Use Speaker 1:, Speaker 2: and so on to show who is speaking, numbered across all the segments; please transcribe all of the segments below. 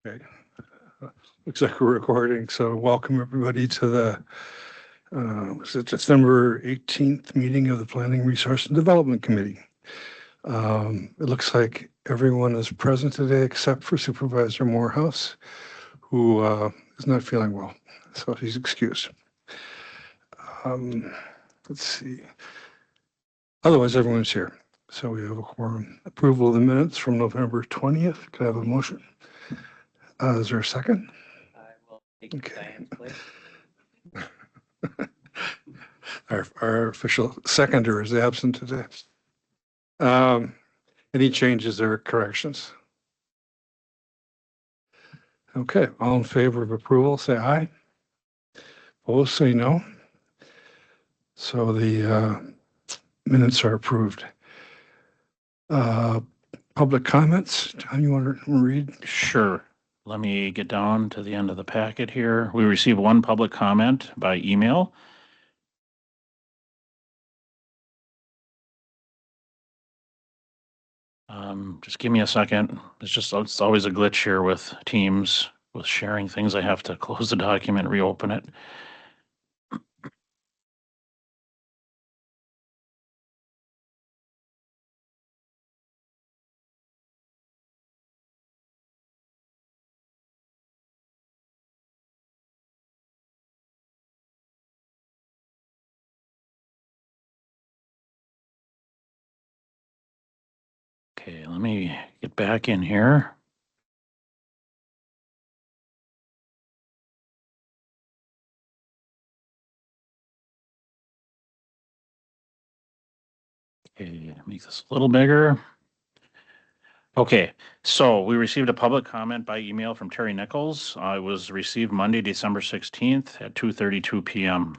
Speaker 1: Okay. Looks like we're recording. So welcome everybody to the December 18th meeting of the Planning Resource and Development Committee. It looks like everyone is present today except for Supervisor Morehouse, who is not feeling well, so he's excused. Let's see. Otherwise, everyone's here. So we have a quorum. Approval of the minutes from November 20th. Can I have a motion? Is there a second?
Speaker 2: I will take Diane's place.
Speaker 1: Our official seconder is absent today. Any changes or corrections? Okay, all in favor of approval, say aye. Opposed, say no. So the minutes are approved. Public comments, John, you want to read?
Speaker 3: Sure. Let me get down to the end of the packet here. We received one public comment by email. Just give me a second. It's always a glitch here with Teams, with sharing things. I have to close the document, reopen it. Okay, let me get back in here. Okay, make this a little bigger. Okay, so we received a public comment by email from Terry Nichols. It was received Monday, December 16th at 2:32 p.m.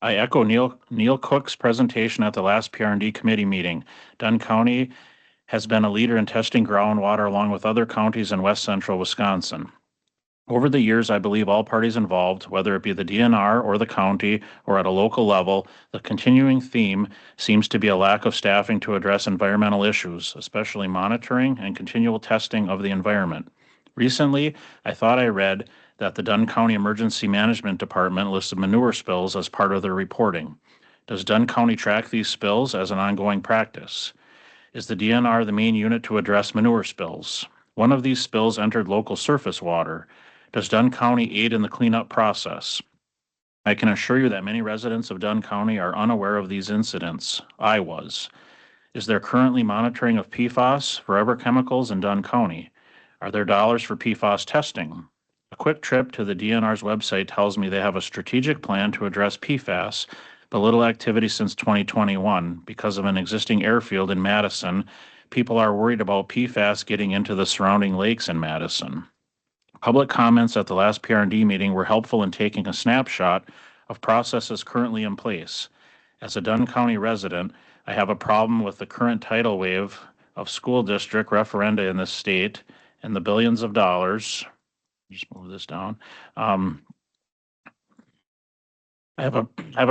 Speaker 3: I echo Neil Cook's presentation at the last PRD committee meeting. Dunn County has been a leader in testing groundwater along with other counties in west central Wisconsin. Over the years, I believe all parties involved, whether it be the DNR or the county or at a local level, the continuing theme seems to be a lack of staffing to address environmental issues, especially monitoring and continual testing of the environment. Recently, I thought I read that the Dunn County Emergency Management Department listed manure spills as part of their reporting. Does Dunn County track these spills as an ongoing practice? Is the DNR the main unit to address manure spills? One of these spills entered local surface water. Does Dunn County aid in the cleanup process? I can assure you that many residents of Dunn County are unaware of these incidents. I was. Is there currently monitoring of PFAS, forever chemicals in Dunn County? Are there dollars for PFAS testing? A quick trip to the DNR's website tells me they have a strategic plan to address PFAS, but little activity since 2021 because of an existing airfield in Madison. People are worried about PFAS getting into the surrounding lakes in Madison. Public comments at the last PRD meeting were helpful in taking a snapshot of processes currently in place. As a Dunn County resident, I have a problem with the current tidal wave of school district referenda in this state and the billions of dollars. Just move this down. I have a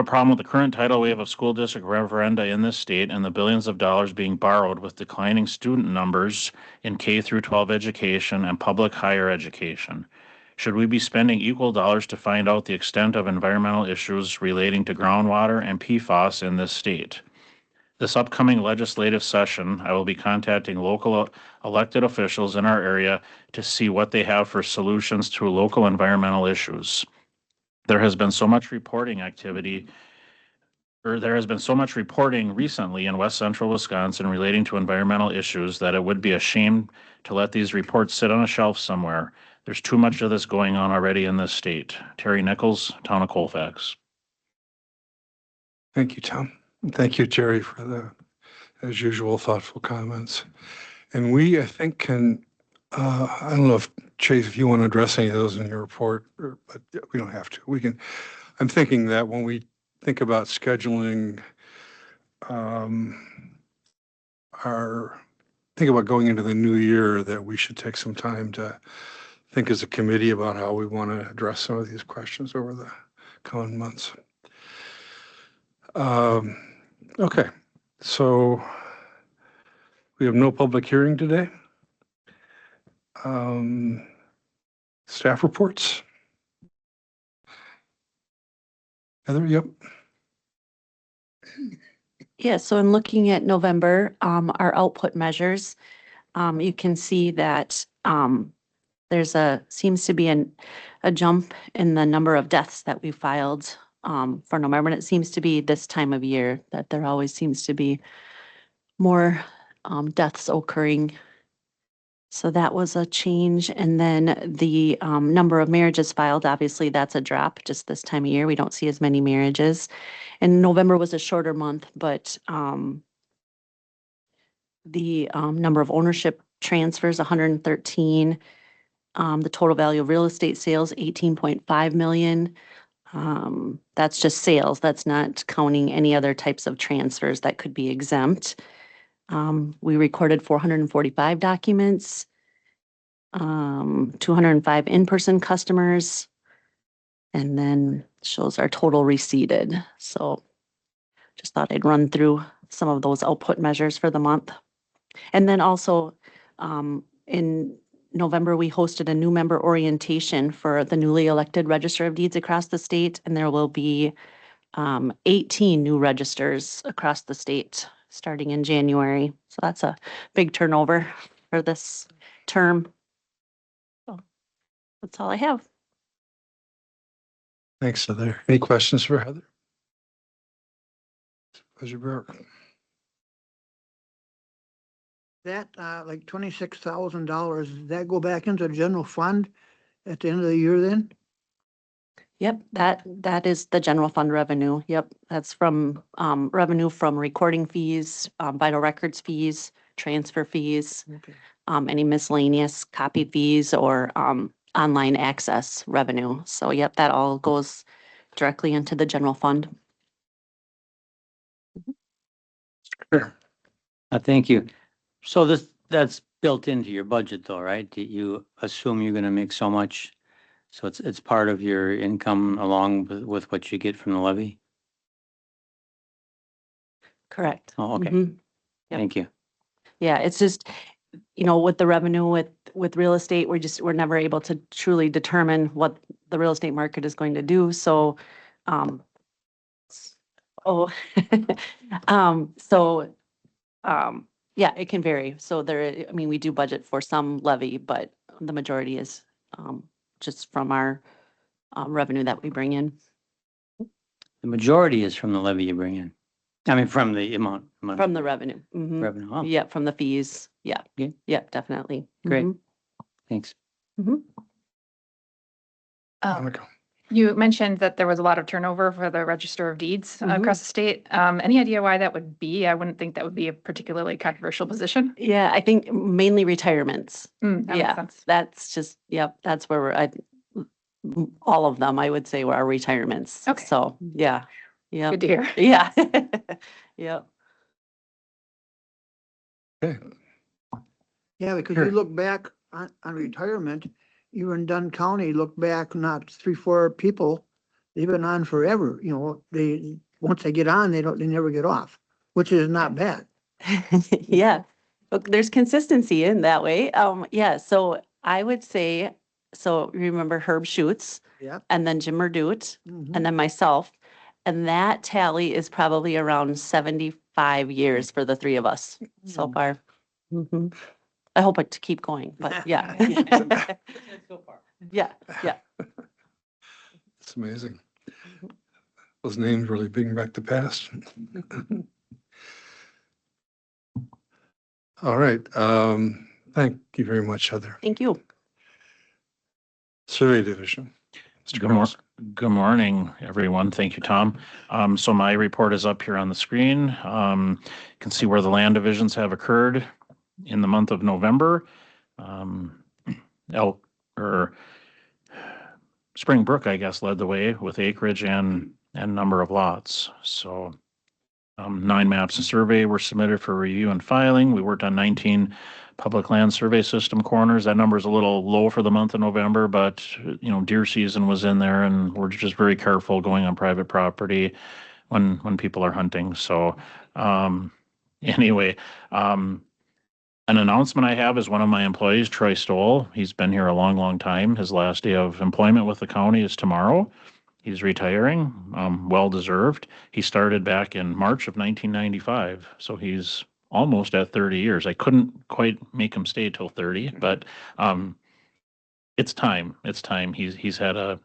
Speaker 3: problem with the current tidal wave of school district referenda in this state and the billions of dollars being borrowed with declining student numbers in K through 12 education and public higher education. Should we be spending equal dollars to find out the extent of environmental issues relating to groundwater and PFAS in this state? This upcoming legislative session, I will be contacting local elected officials in our area to see what they have for solutions to local environmental issues. There has been so much reporting recently in west central Wisconsin relating to environmental issues that it would be a shame to let these reports sit on a shelf somewhere. There's too much of this going on already in this state. Terry Nichols, Town of Colfax.
Speaker 1: Thank you, Tom. And thank you, Jerry, for the, as usual, thoughtful comments. And we, I think, can, I don't know if Chase, if you want to address any of those in your report, but we don't have to. We can, I'm thinking that when we think about scheduling think about going into the new year, that we should take some time to think as a committee about how we want to address some of these questions over the coming months. Okay, so We have no public hearing today. Um, Staff reports. Heather, yep.
Speaker 4: Yeah, so in looking at November, our output measures, you can see that, seems to be a jump in the number of deaths that we filed, for November. And it seems to be this time of year that there always seems to be more, deaths occurring. So that was a change. And then the, number of marriages filed, obviously that's a drop just this time of year. We don't see as many marriages. And November was a shorter month, but, the number of ownership transfers, 113. The total value of real estate sales, 18.5 million. That's just sales. That's not counting any other types of transfers that could be exempt. We recorded 445 documents, 205 in-person customers, and then shows our total receipted. So just thought I'd run through some of those output measures for the month. And then also, in November, we hosted a new member orientation for the newly elected Register of Deeds across the state, and there will be 18 new registers across the state starting in January. So that's a big turnover for this term. So that's all I have.
Speaker 1: Thanks, Heather. Any questions for Heather? Pleasure, Burke.
Speaker 5: That, like $26,000, does that go back into the general fund at the end of the year then?
Speaker 4: Yep, that is the general fund revenue. Yep, that's from revenue from recording fees, vital records fees, transfer fees,
Speaker 5: Okay.
Speaker 4: any miscellaneous copy fees or online access revenue. So yep, that all goes directly into the general fund.
Speaker 1: Sure.
Speaker 2: Thank you. So that's built into your budget though, right? Do you assume you're gonna make so much? So it's part of your income along with what you get from the levy?
Speaker 4: Correct.
Speaker 2: Oh, okay.
Speaker 4: Mhm. Yep.
Speaker 2: Thank you.
Speaker 4: Yeah, it's just, with the revenue with real estate, we're never able to truly determine what the real estate market is going to do. So, oh, so, yeah, it can vary. So we do budget for some levy, but the majority is, just from our, revenue that we bring in.
Speaker 2: The majority is from the levy you bring in. I mean, from the amount.
Speaker 4: From the revenue. Mhm.
Speaker 2: Revenue. Oh,
Speaker 4: Yeah, from the fees. Yeah.
Speaker 2: Yeah.
Speaker 4: Yeah, definitely.
Speaker 2: Great.
Speaker 4: Mhm.
Speaker 2: thanks.
Speaker 1: Monica.
Speaker 6: You mentioned that there was a lot of turnover for the Register of Deeds across the state. Any idea why that would be? I wouldn't think that would be a particularly controversial position.
Speaker 4: Yeah, I think mainly retirements.
Speaker 6: That
Speaker 4: Yeah.
Speaker 6: makes sense.
Speaker 4: That's just, yep, that's where all of them, I would say, were our retirements.
Speaker 6: Okay.
Speaker 4: So, yeah. Yeah.
Speaker 6: Good to hear.
Speaker 4: Yeah. Yep.
Speaker 1: Okay.
Speaker 5: Yeah, because
Speaker 1: Sure.
Speaker 5: you look back on retirement, you in Dunn County, look back, not 3, 4 people, they've been on forever, once they get on, they never get off, which is not bad.
Speaker 4: Yeah. Look, there's consistency in that way. Yeah, so I would say, so remember Herb Schutz
Speaker 5: Yep.
Speaker 4: and then Jim Merdut
Speaker 5: Mhm.
Speaker 4: and then myself. And that tally is probably around 75 years for the three of us so
Speaker 5: Mm.
Speaker 4: far. Mhm. I hope it to keep going, but yeah.
Speaker 2: So far.
Speaker 4: Yeah, yeah.
Speaker 1: It's amazing. Those names really bring back the past. All right. Thank you very much, Heather.
Speaker 4: Thank you.
Speaker 1: Survey Division. Mr.
Speaker 3: Good mor-
Speaker 1: Gross.
Speaker 3: Good morning, everyone. Thank you, Tom. So my report is up here on the screen. You can see where the land divisions have occurred in the month of November. Spring Brook, I guess, led the way with acreage and number of lots. So 9 maps of survey were submitted for review and filing. We worked on 19 public land survey system corners. That number is a little low for the month of November, but deer season was in there and we're just very careful going on private property when people are hunting. So anyway, An announcement I have is one of my employees, Troy Stoll. He's been here a long, long time. His last day of employment with the county is tomorrow. He's retiring, well deserved. He started back in March of 1995, so he's almost at 30 years. I couldn't quite make him stay till 30, but it's time. It's time. He's had a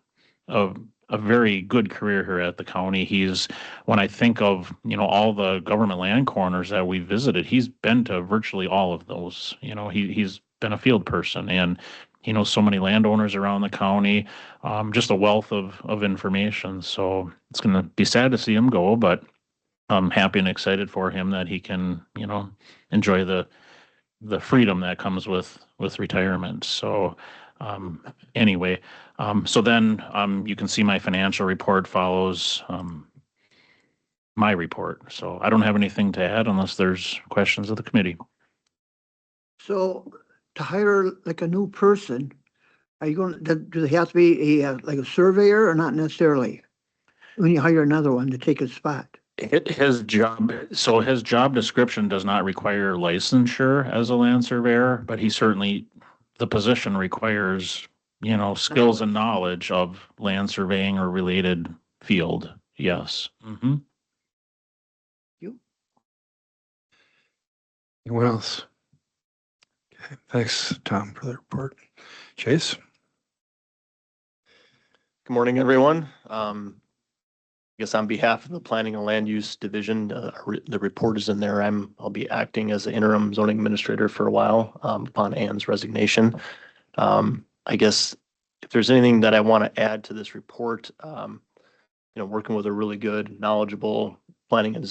Speaker 3: very good career here at the county. When I think of, all the government land corners that we visited, he's been to virtually all of those. He's been a field person, and he knows so many landowners around the county, just a wealth of information. So it's going to be sad to see him go, but I'm happy and excited for him that he can, enjoy the freedom that comes with retirement. So anyway, so then you can see my financial report follows my report. So I don't have anything to add unless there's questions of the committee.
Speaker 5: So to hire like a new person, are you going, do they have to be like a surveyor or not necessarily? When you hire another one to take his spot?
Speaker 3: His job description does not require licensure as a land surveyor, but the position requires, skills and knowledge of land surveying or related field. Yes. Mm-hmm.
Speaker 1: Anyone else? Okay, thanks, Tom, for the report. Chase?
Speaker 7: Good morning, everyone. I guess on behalf of the Planning and Land Use Division, the report is in there. I'll be acting as the interim zoning administrator for a while upon Ann's resignation. I guess if there's anything that I want to add to this report, working with a really good, knowledgeable planning and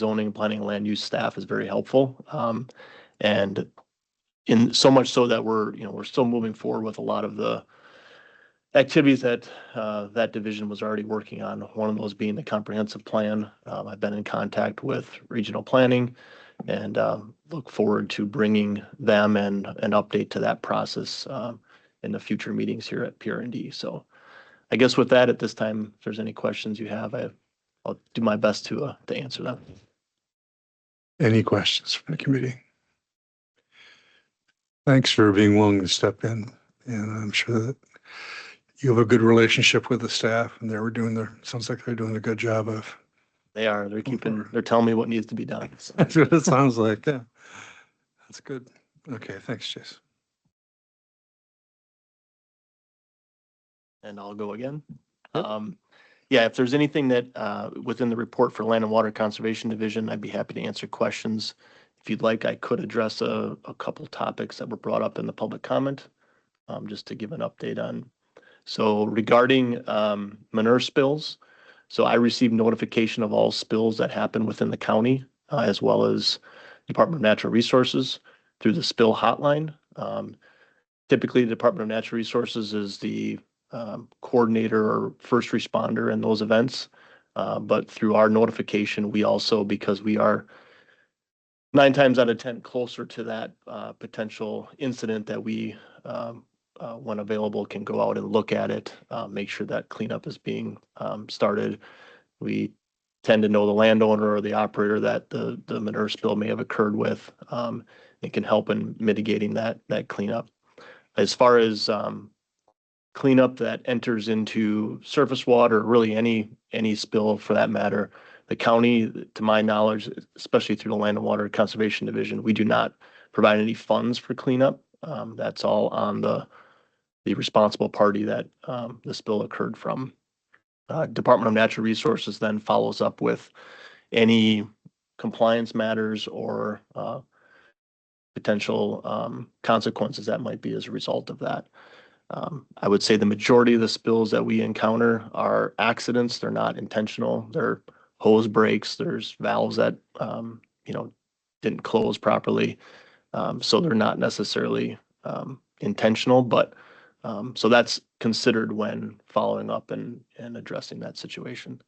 Speaker 7: land use staff is very helpful. And in so much so that we're still moving forward with a lot of the activities that that division was already working on, one of those being the comprehensive plan. I've been in contact with regional planning and look forward to bringing them and an update to that process in the future meetings here at PRND. So I guess with that, at this time, if there's any questions you have, I'll do my best to answer them.
Speaker 1: Any questions from the committee? Thanks for being willing to step in, and I'm sure that you have a good relationship with the staff, and sounds like they're doing a good job of.
Speaker 7: They're telling me what needs to be done. So.
Speaker 1: That's what it sounds like, yeah. That's good. Okay, thanks, Chase.
Speaker 7: And I'll go again.
Speaker 1: Yep.
Speaker 7: Yeah, if there's anything that within the report for Land and Water Conservation Division, I'd be happy to answer questions. If you'd like, I could address a couple topics that were brought up in the public comment, just to give an update on. So regarding manure spills, so I received notification of all spills that happen within the county, as well as Department of Natural Resources through the spill hotline. Typically, the Department of Natural Resources is the coordinator or first responder in those events. But through our notification, we also, because we are 9 times out of 10 closer to that potential incident, that we, when available, can go out and look at it, make sure that cleanup is being started. We tend to know the landowner or the operator that the manure spill may have occurred with. It can help in mitigating that cleanup. As far as cleanup that enters into surface water, really any spill for that matter, the county, to my knowledge, especially through the Land and Water Conservation Division, we do not provide any funds for cleanup. That's all on the responsible party that the spill occurred from. Department of Natural Resources then follows up with any compliance matters or potential consequences that might be as a result of that. I would say the majority of the spills that we encounter are accidents. They're not intentional. They're hose breaks. There's valves that, didn't close properly. So they're not necessarily intentional, but so that's considered when following up and addressing that situation.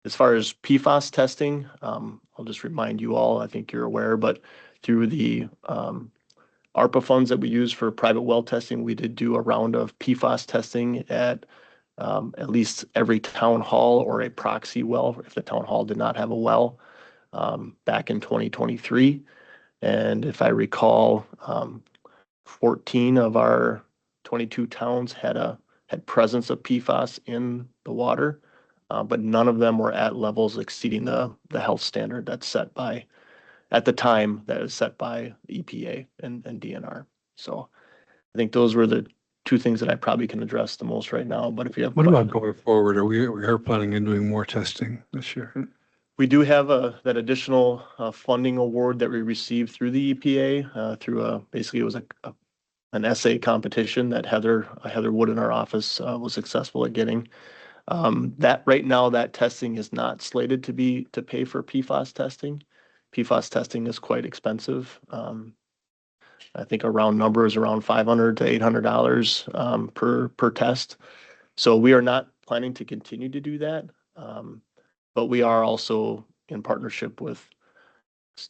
Speaker 7: As far as PFAS testing, I'll just remind you all, I think you're aware, but through the ARPA funds that we use for private well testing, we did do a round of PFAS testing at least every town hall or a proxy well, if the town hall did not have a well, back in 2023. And if I recall, 14 of our 22 towns had presence of PFAS in the water, but none of them were at levels exceeding the health standard that's set by, at the time, that is set by EPA and DNR. So I think those were the two things that I probably can address the most right now, but if you have
Speaker 1: What about
Speaker 7: questions.
Speaker 1: going forward? We are planning on doing more testing this year.
Speaker 7: We do have that additional funding award that we received through the EPA, through basically it was an essay competition that Heather Wood in our office was successful at getting. That right now, that testing is not slated to pay for PFAS testing. PFAS testing is quite expensive. I think a round number is around $500 to $800 per test. So we are not planning to continue to do that. But we are also in partnership with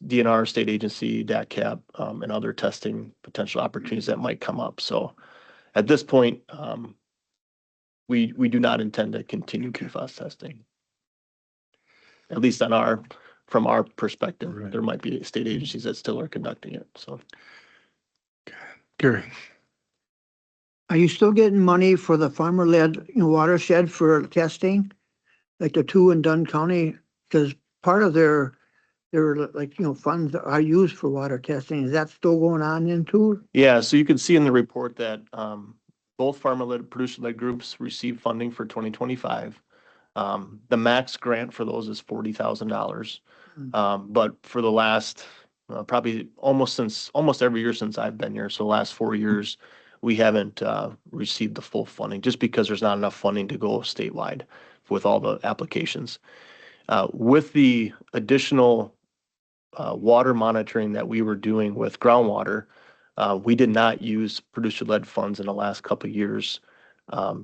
Speaker 7: DNR, state agency, DATCAP, and other testing potential opportunities that might come up. So at this point, we do not intend to continue PFAS testing. At least from our perspective,
Speaker 1: Right.
Speaker 7: there might be state agencies that still are conducting it. So
Speaker 1: Gary,
Speaker 5: Are you still getting money for the farmer-led watershed for testing? Like the two in Dunn County, because part of their like, funds are used for water testing. Is that still going on in too?
Speaker 7: yeah, so you can see in the report that both farmer-led, producer-led groups receive funding for 2025. The max grant for those is $40,000. But for the last probably almost every year since I've been here, so the last 4 years, we haven't received the full funding just because there's not enough funding to go statewide with all the applications. With the additional water monitoring that we were doing with groundwater, we did not use producer-led funds in the last couple of years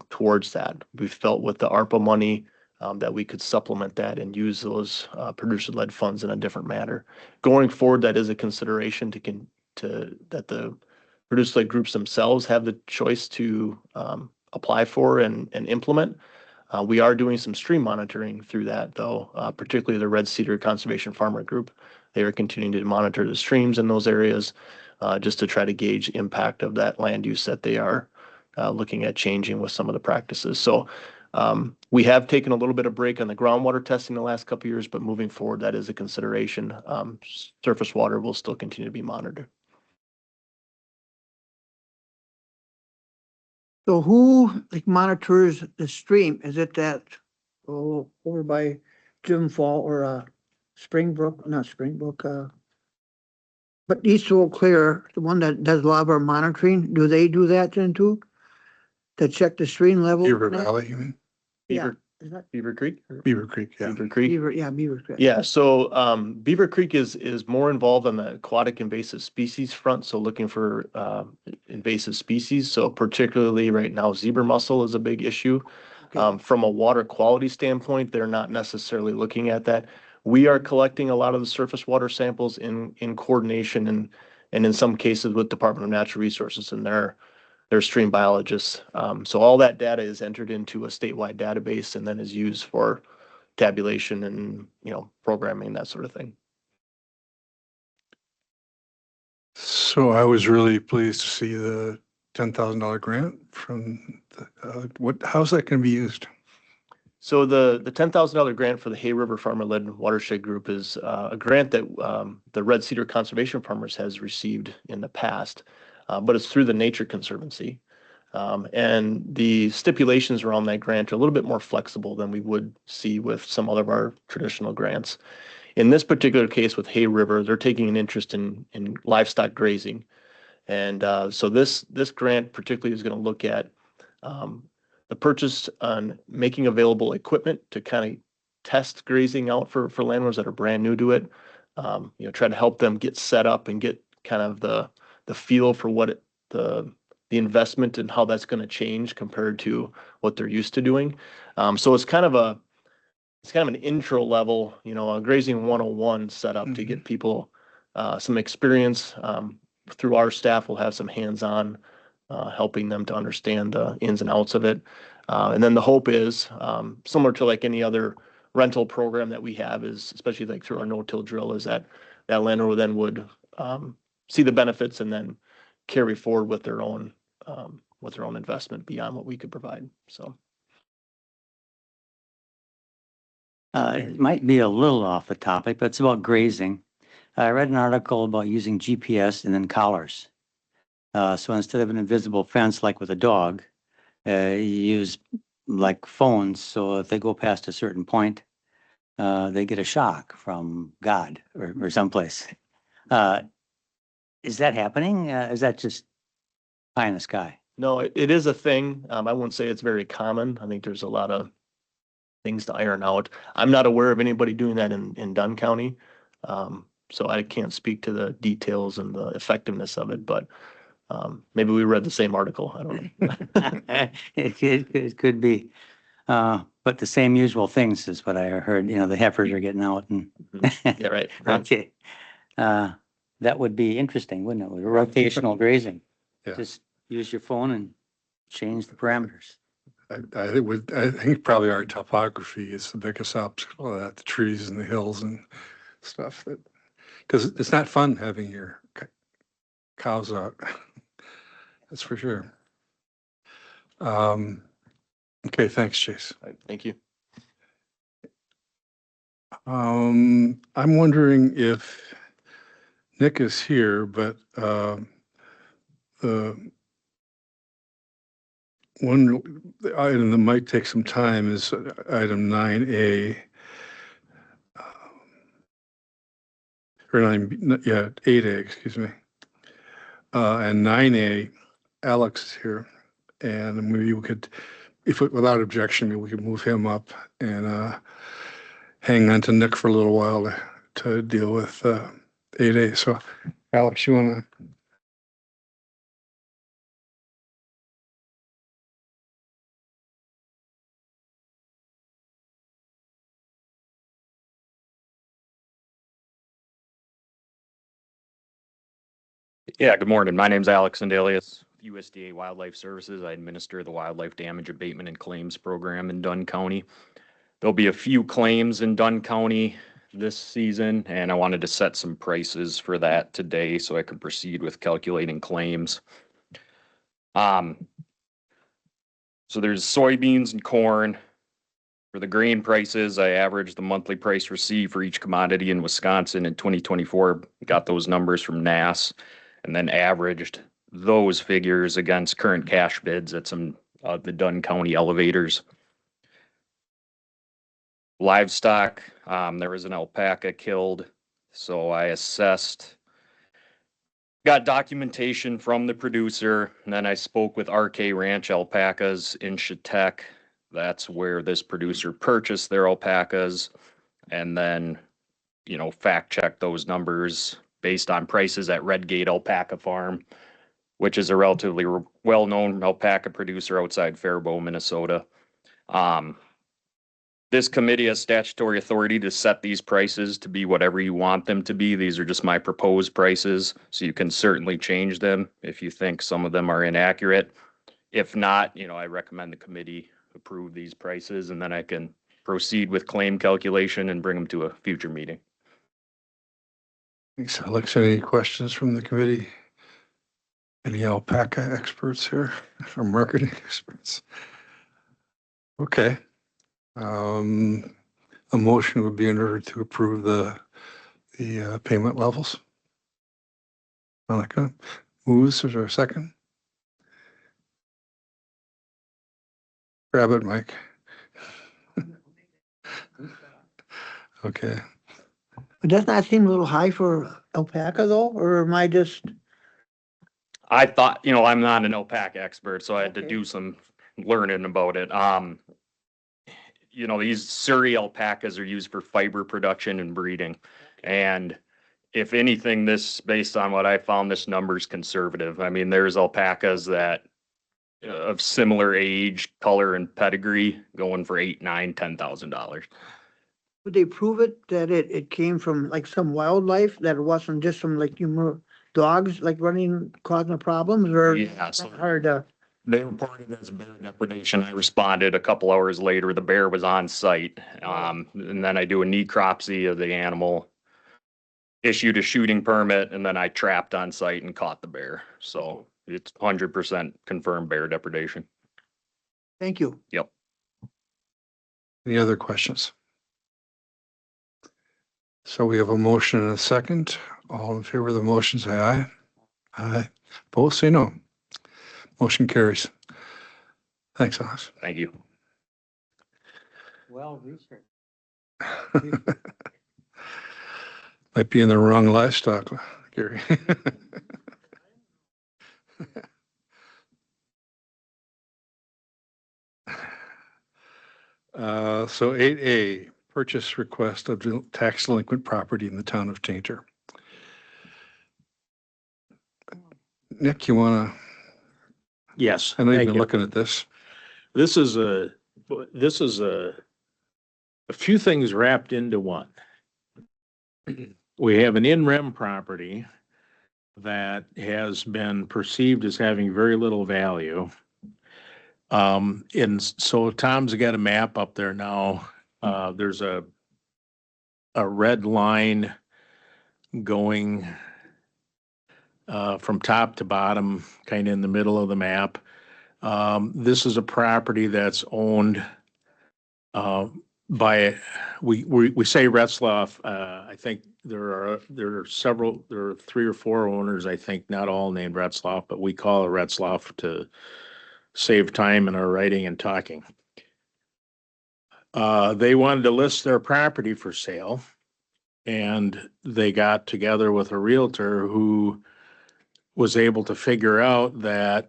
Speaker 7: towards that. We felt with the ARPA money that we could supplement that and use those producer-led funds in a different manner. Going forward, that is a consideration that the producer-led groups themselves have the choice to apply for and implement. We are doing some stream monitoring through that, though, particularly the Red Cedar Conservation Farmer Group. They are continuing to monitor the streams in those areas just to try to gauge impact of that land use that they are looking at changing with some of the practices. So we have taken a little bit of break on the groundwater testing the last couple of years, but moving forward, that is a consideration. Surface water will still continue to be monitored.
Speaker 5: So who like monitors the stream? Is it that over by Jim Fall or Springbrook, not Springbrook, but East Eau Clear, the one that does a lot of our monitoring, do they do that then too? To check the stream level?
Speaker 1: Beaver Valley, you mean?
Speaker 5: Yeah.
Speaker 7: Beaver,
Speaker 5: Is that
Speaker 7: Beaver Creek?
Speaker 1: Beaver Creek, yeah.
Speaker 7: Beaver Creek.
Speaker 5: Beaver Creek.
Speaker 7: Yeah, so Beaver Creek is more involved on the aquatic invasive species front, so looking for invasive species. So particularly right now, zebra mussel is a big issue.
Speaker 5: Okay.
Speaker 7: From a water quality standpoint, they're not necessarily looking at that. We are collecting a lot of the surface water samples in coordination and in some cases with Department of Natural Resources and their stream biologists. So all that data is entered into a statewide database and then is used for tabulation and, programming, that sort of thing.
Speaker 1: So I was really pleased to see the $10,000 grant from how's that going to be used?
Speaker 7: So the $10,000 grant for the Hay River Farmer-led watershed group is a grant that the Red Cedar Conservation Farmers has received in the past, but it's through the Nature Conservancy. And the stipulations around that grant are a little bit more flexible than we would see with some other of our traditional grants. In this particular case with Hay River, they're taking an interest in livestock grazing. And so this grant particularly is going to look at the purchase on making available equipment to kind of test grazing out for landowners that are brand new to it. Try to help them get set up and get kind of the feel for what the investment and how that's going to change compared to what they're used to doing. So it's kind of an intro level, a grazing 101 setup to get people some experience. Through our staff, we'll have some hands-on helping them to understand the ins and outs of it. And then the hope is similar to like any other rental program that we have is, especially like through our no-till drill, is that landowner then would see the benefits and then carry forward with their own investment beyond what we could provide. So.
Speaker 2: It might be a little off the topic, but it's about grazing. I read an article about using GPS and then collars. So instead of an invisible fence like with a dog, you use like phones. So if they go past a certain point, they get a shock from God or someplace. Is that happening? Is that just pie in the sky?
Speaker 7: No, it is a thing. I wouldn't say it's very common. I think there's a lot of things to iron out. I'm not aware of anybody doing that in Dunn County. So I can't speak to the details and the effectiveness of it, but maybe we read the same article. I don't know.
Speaker 2: It could be. But the same usual things is what I heard, the heifers are getting out and.
Speaker 7: Yeah, right.
Speaker 2: Okay. That would be interesting, wouldn't it? Rotational grazing.
Speaker 1: Yeah.
Speaker 2: Just use your phone and change the parameters.
Speaker 1: I think probably our topography is the biggest obstacle of that, the trees and the hills and stuff that, because it's not fun having your cows out. That's for sure. Okay, thanks, Chase.
Speaker 7: Thank you.
Speaker 1: I'm wondering if Nick is here, but the one item that might take some time is item 9A. Or 8A, excuse me. And 9A, Alex is here. And maybe we could, without objection, maybe we could move him up and hang on to Nick for a little while to deal with 8A. So Alex, you want to?
Speaker 8: Yeah, good morning. My name's Alex Sandelius, USDA Wildlife Services. I administer the Wildlife Damage Abatement and Claims Program in Dunn County. There'll be a few claims in Dunn County this season, and I wanted to set some prices for that today so I could proceed with calculating claims. So there's soybeans and corn. For the grain prices, I averaged the monthly price received for each commodity in Wisconsin in 2024. Got those numbers from NASS. And then averaged those figures against current cash bids at some of the Dunn County elevators. Livestock, there was an alpaca killed, so I assessed, got documentation from the producer, and then I spoke with RK Ranch Alpacas in Chautauqua. That's where this producer purchased their alpacas, and then, fact check those numbers based on prices at Redgate Alpaca Farm, which is a relatively well-known alpaca producer outside Faribault, Minnesota. This committee has statutory authority to set these prices to be whatever you want them to be. These are just my proposed prices, so you can certainly change them if you think some of them are inaccurate. If not, I recommend the committee approve these prices, and then I can proceed with claim calculation and bring them to a future meeting.
Speaker 1: Thanks, Alex. Any questions from the committee? Any alpaca experts here or marketing experts? Okay. A motion would be in order to approve the payment levels. Monica moves. Is there a second? Grab it, Mike. Okay.
Speaker 5: Doesn't that seem a little high for alpaca though, or am I just?
Speaker 8: I thought, I'm not an alpaca expert, so I had to
Speaker 5: Okay.
Speaker 8: do some learning about it. These Surrey alpacas are used for fiber production and breeding. And if anything, based on what I found, this number is conservative. I mean, there's alpacas that of similar age, color, and pedigree going for $8,000, $9,000, $10,000.
Speaker 5: Would they prove it that it came from like some wildlife, that it wasn't just some like dogs like causing problems, or?
Speaker 8: Yeah, so
Speaker 5: Hard to.
Speaker 8: they reported it as bear depredation. I responded a couple hours later. The bear was on site. And then I do a necropsy of the animal. issued a shooting permit, and then I trapped on site and caught the bear. So it's 100% confirmed bear depredation.
Speaker 5: Thank you.
Speaker 8: Yep.
Speaker 1: Any other questions? So we have a motion and a second. All in favor of the motion, say aye. Aye. Opposed, say no. Motion carries. Thanks, Alex.
Speaker 8: Thank you.
Speaker 2: Well, research.
Speaker 1: Might be in the wrong livestock, Gary. So 8A, purchase request of tax delinquent property in the town of Tainter. Nick, you want to,
Speaker 9: Yes.
Speaker 1: I know you've
Speaker 9: thank
Speaker 1: been
Speaker 9: you.
Speaker 1: looking at this.
Speaker 9: This is a few things wrapped into one. We have an in-rem property that has been perceived as having very little value. And so Tom's got a map up there now. There's a red line going from top to bottom, kind of in the middle of the map. This is a property that's owned by, we say Retzloff. I think there are several, there are 3 or 4 owners, I think, not all named Retzloff, but we call it Retzloff to save time in our writing and talking. They wanted to list their property for sale, and they got together with a realtor who was able to figure out that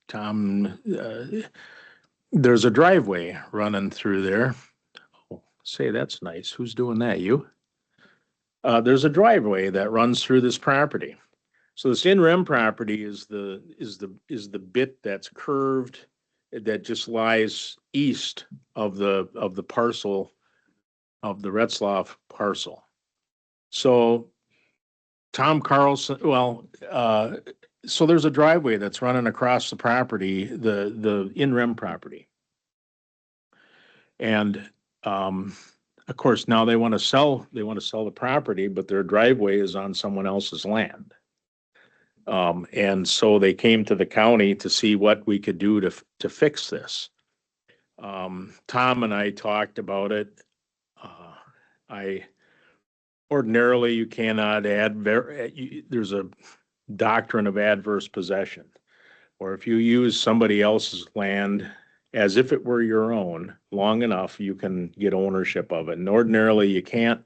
Speaker 9: Tom, there's a driveway running through there. Oh, say, that's nice. Who's doing that? You? There's a driveway that runs through this property. So this in-rem property is the bit that's curved, that just lies east of the parcel of the Retzloff parcel. So Tom Carlson, so there's a driveway that's running across the property, the in-rem property. And of course, now they want to sell the property, but their driveway is on someone else's land. And so they came to the county to see what we could do to fix this. Tom and I talked about it. Ordinarily, you cannot there's a doctrine of adverse possession, or if you use somebody else's land as if it were your own long enough, you can get ownership of it. And ordinarily, you can't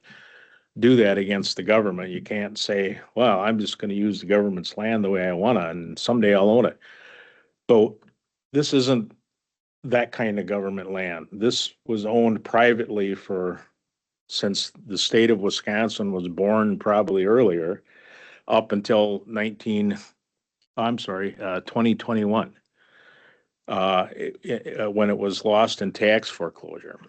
Speaker 9: do that against the government. You can't say, well, I'm just going to use the government's land the way I want to, and someday I'll own it. But this isn't that kind of government land. This was owned privately since the state of Wisconsin was born, probably earlier, up until 2021, when it was lost in tax foreclosure.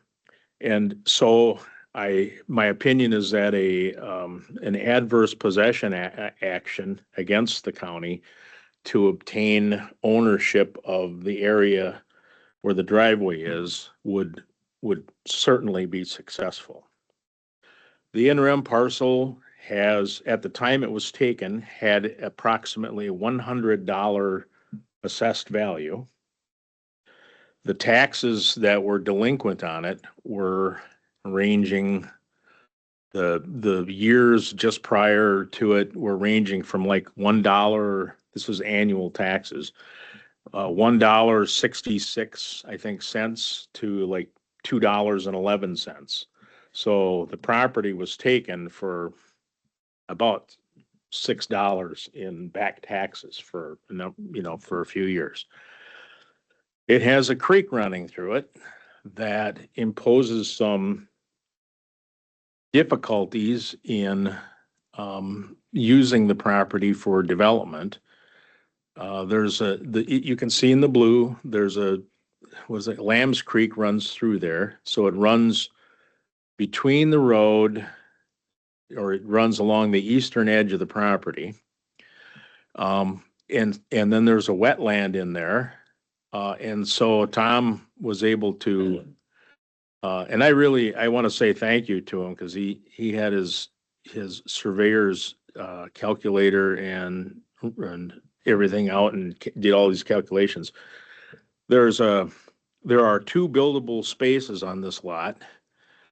Speaker 9: And so my opinion is that an adverse possession action against the county to obtain ownership of the area where the driveway is would certainly be successful. The in-rem parcel has, at the time it was taken, had approximately $100 assessed value. The taxes that were delinquent on it were ranging, the years just prior to it were ranging from like $1, this was annual taxes, $1.66, I think, cents to like $2.11. So the property was taken for about $6 in back taxes for a few years. It has a creek running through it that imposes some difficulties in using the property for development. You can see in the blue, Lamb's Creek runs through there. So it runs between the road, or it runs along the eastern edge of the property. And then there's a wetland in there. And so Tom was able to, and I want to say thank you to him, because he had his his surveyor's calculator and everything out and did all these calculations. There are 2 buildable spaces on this lot.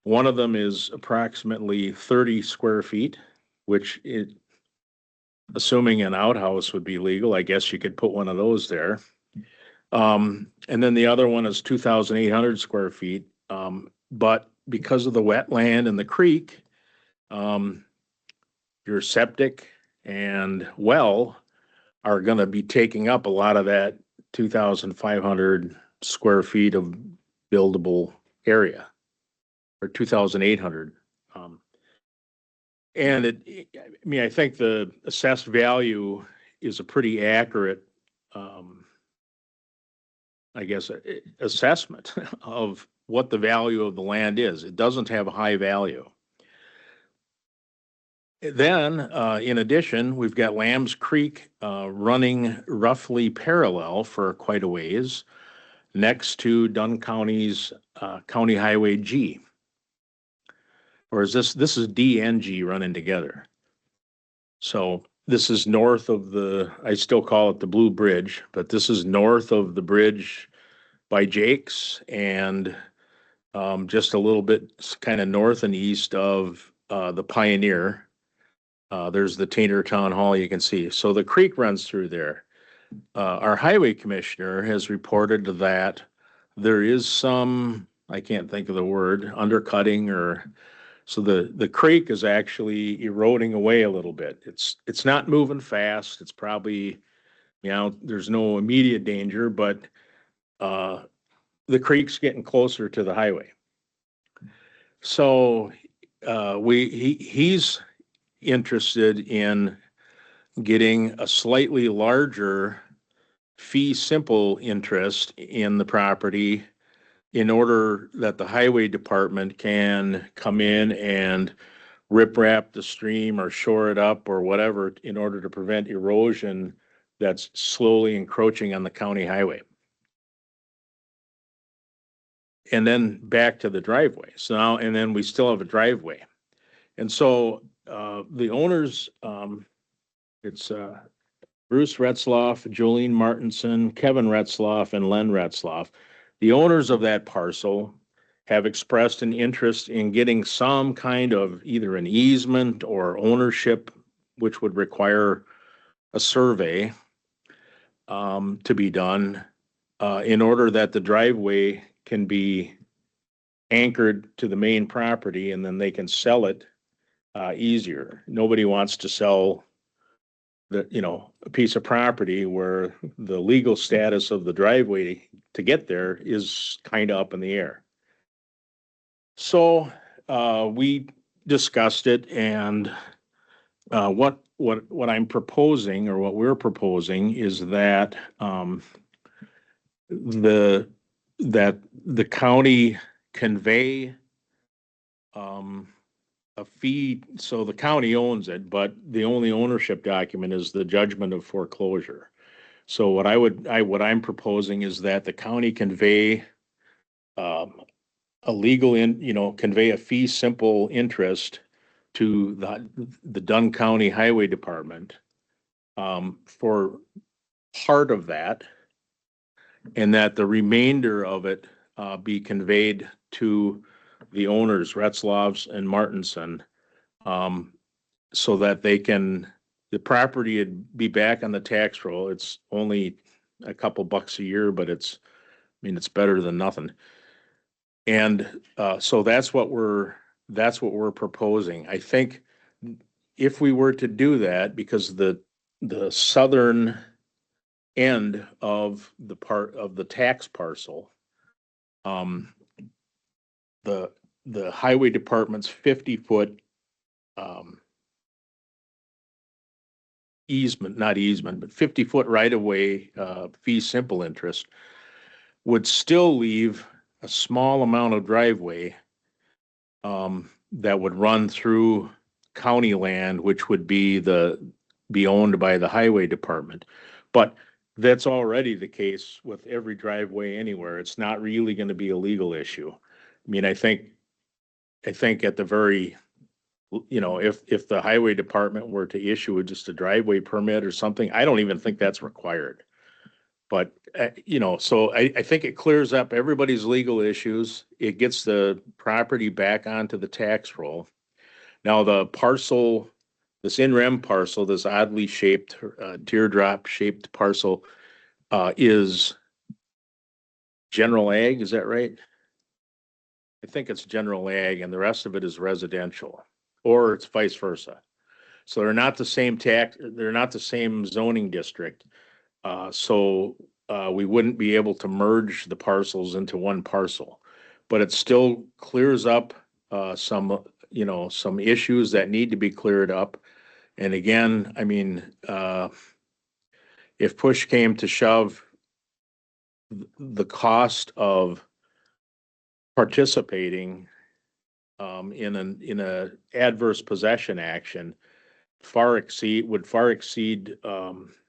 Speaker 9: One of them is approximately 30 square feet, which assuming an outhouse would be legal, I guess you could put one of those there. And then the other one is 2,800 square feet. But because of the wetland and the creek, your septic and well are gonna be taking up a lot of that 2,500 square feet of buildable area, or 2,800. And I mean, I think the assessed value is a pretty accurate, I guess, assessment of what the value of the land is. It doesn't have a high value. Then, in addition, we've got Lambs Creek running roughly parallel for quite a ways next to Dunn County's County Highway G. Or is this is D and G running together. So this is north of I still call it the Blue Bridge, but this is north of the bridge by Jake's and just a little bit kind of north and east of the Pioneer. There's the Tainter Town Hall you can see. So the creek runs through there. Our highway commissioner has reported that there is some, I can't think of the word, undercutting so the creek is actually eroding away a little bit. It's not moving fast. It's probably, there's no immediate danger, but the creek's getting closer to the highway. So he's interested in getting a slightly larger fee simple interest in the property in order that the highway department can come in and riprap the stream or shore it up or whatever in order to prevent erosion that's slowly encroaching on the county highway. And then back to the driveway. So now, and then we still have a driveway. And so the owners, it's Bruce Retzloff, Jolene Martinson, Kevin Retzloff, and Len Retzloff. The owners of that parcel have expressed an interest in getting some kind of either an easement or ownership, which would require a survey to be done in order that the driveway can be anchored to the main property and then they can sell it easier. Nobody wants to sell a piece of property where the legal status of the driveway to get there is kind of up in the air. So we discussed it, and what I'm proposing, or what we're proposing, is that the county convey a fee. So the county owns it, but the only ownership document is the judgment of foreclosure. So what I'm proposing is that the county convey convey a fee simple interest to the Dunn County Highway Department for part of that, and that the remainder of it be conveyed to the owners, Retzloffs and Martinson, so that the property would be back on the tax roll. It's only a couple bucks a year, but it's better than nothing. And so that's what we're proposing. I think if we were to do that, because the southern end of the part of the tax parcel, the highway department's 50-foot not easement, but 50-foot right of way fee simple interest would still leave a small amount of driveway that would run through county land, which would be owned by the highway department. But that's already the case with every driveway anywhere. It's not really going to be a legal issue. I mean, I think at the very you know, if the highway department were to issue just a driveway permit or something, I don't even think that's required. But, you know, so I think it clears up everybody's legal issues. It gets the property back onto the tax roll. Now, the parcel, this in rem parcel, this oddly shaped, teardrop shaped parcel, is general ag, is that right? I think it's general ag and the rest of it is residential, or it's vice versa. So they're not the same they're not the same zoning district. So we wouldn't be able to merge the parcels into one parcel. But it still clears up some, you know, some issues that need to be cleared up. And again, I mean, if push came to shove, the cost of participating in a adverse possession action would far exceed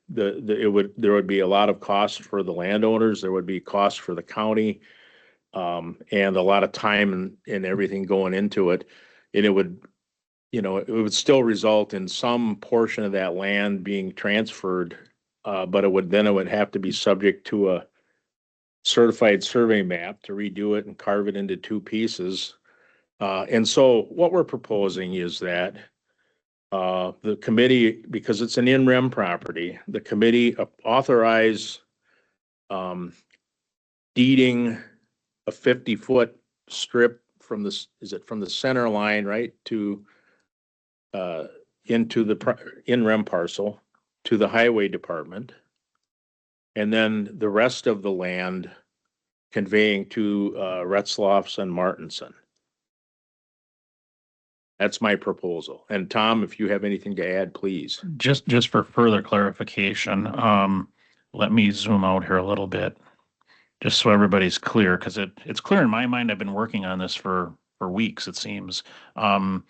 Speaker 9: there would be a lot of cost for the landowners, there would be cost for the county, and a lot of time and everything going into it. And it would, you know, it would still result in some portion of that land being transferred, but it would have to be subject to a certified survey map to redo it and carve it into two pieces. And so what we're proposing is that the committee, because it's an in rem property, the committee authorize deeding a 50-foot strip from this, is it from the center line, right, to into the in rem parcel to the highway department. And then the rest of the land conveying to Retzloffs and Martinson. That's my proposal. And Tom, if you have anything to add, please.
Speaker 3: Just for further clarification, let me zoom out here a little bit, just so everybody's clear, because it's clear in my mind. I've been working on this for weeks, it seems. Let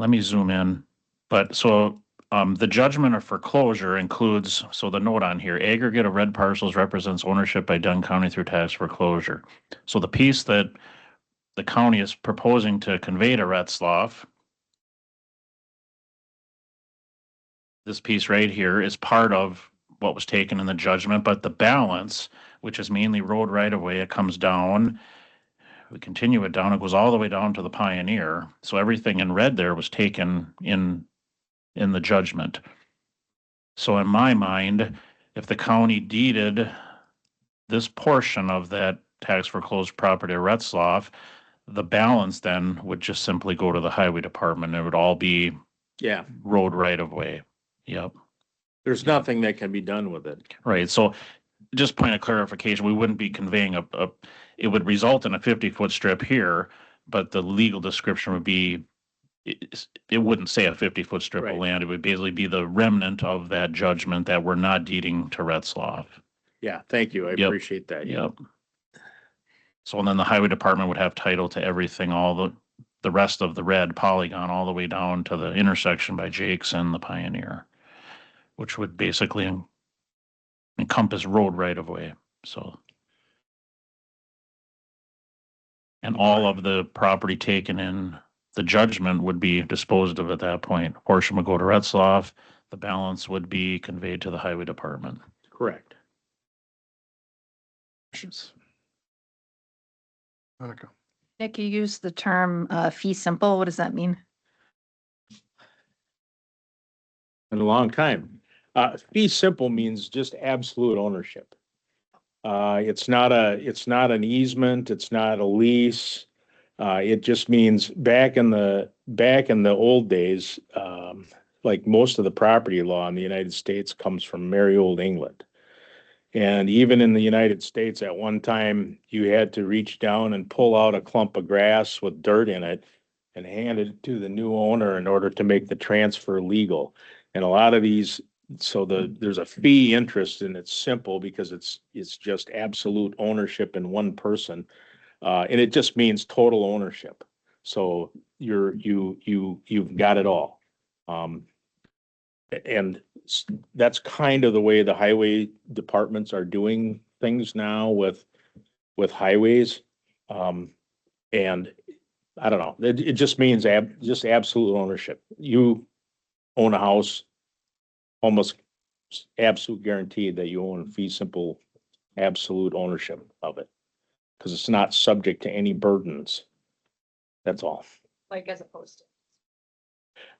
Speaker 3: me zoom in. But so the judgment of foreclosure includes, so the note on here, aggregate of red parcels represents ownership by Dunn County through tax foreclosure. So the piece that the county is proposing to convey to Retzloff, this piece right here, is part of what was taken in the judgment, but the balance, which is mainly road right of way, it comes down. We continue it down, it goes all the way down to the Pioneer. So everything in red there was taken in the judgment. So in my mind, if the county deeded this portion of that tax foreclosed property to Retzloff, the balance then would just simply go to the highway department. It would all be
Speaker 9: Yeah,
Speaker 3: road right of way. Yep.
Speaker 9: there's nothing that can be done with it.
Speaker 3: Right. So just point of clarification, we wouldn't be conveying it would result in a 50-foot strip here, but the legal description would be, it wouldn't say a 50-foot strip
Speaker 9: Right.
Speaker 3: of land. It would basically be the remnant of that judgment that we're not deeding to Retzloff.
Speaker 9: Yeah, thank you. I
Speaker 3: Yep.
Speaker 9: appreciate that.
Speaker 3: Yep. So then the highway department would have title to everything, all the rest of the red polygon, all the way down to the intersection by Jake's and the Pioneer, which would basically encompass road right of way. So. And all of the property taken in the judgment would be disposed of at that point. A portion would go to Retzloff, the balance would be conveyed to the highway department.
Speaker 9: Correct.
Speaker 1: Monica.
Speaker 6: Nick, you used the term fee simple. What does that mean?
Speaker 9: In a long time. Fee simple means just absolute ownership. It's not an easement, it's not a lease. It just means back in the old days, like most of the property law in the United States comes from merry old England. And even in the United States, at one time, you had to reach down and pull out a clump of grass with dirt in it and hand it to the new owner in order to make the transfer legal. And a lot of these, so there's a fee interest, and it's simple because it's just absolute ownership in one person. And it just means total ownership. So you've got it all. And that's kind of the way the highway departments are doing things now with highways. And I don't know. It just means just absolute ownership. You own a house, almost absolute guaranteed that you own fee simple, absolute ownership of it. Because it's not subject to any burdens. That's all.
Speaker 6: Like as opposed to.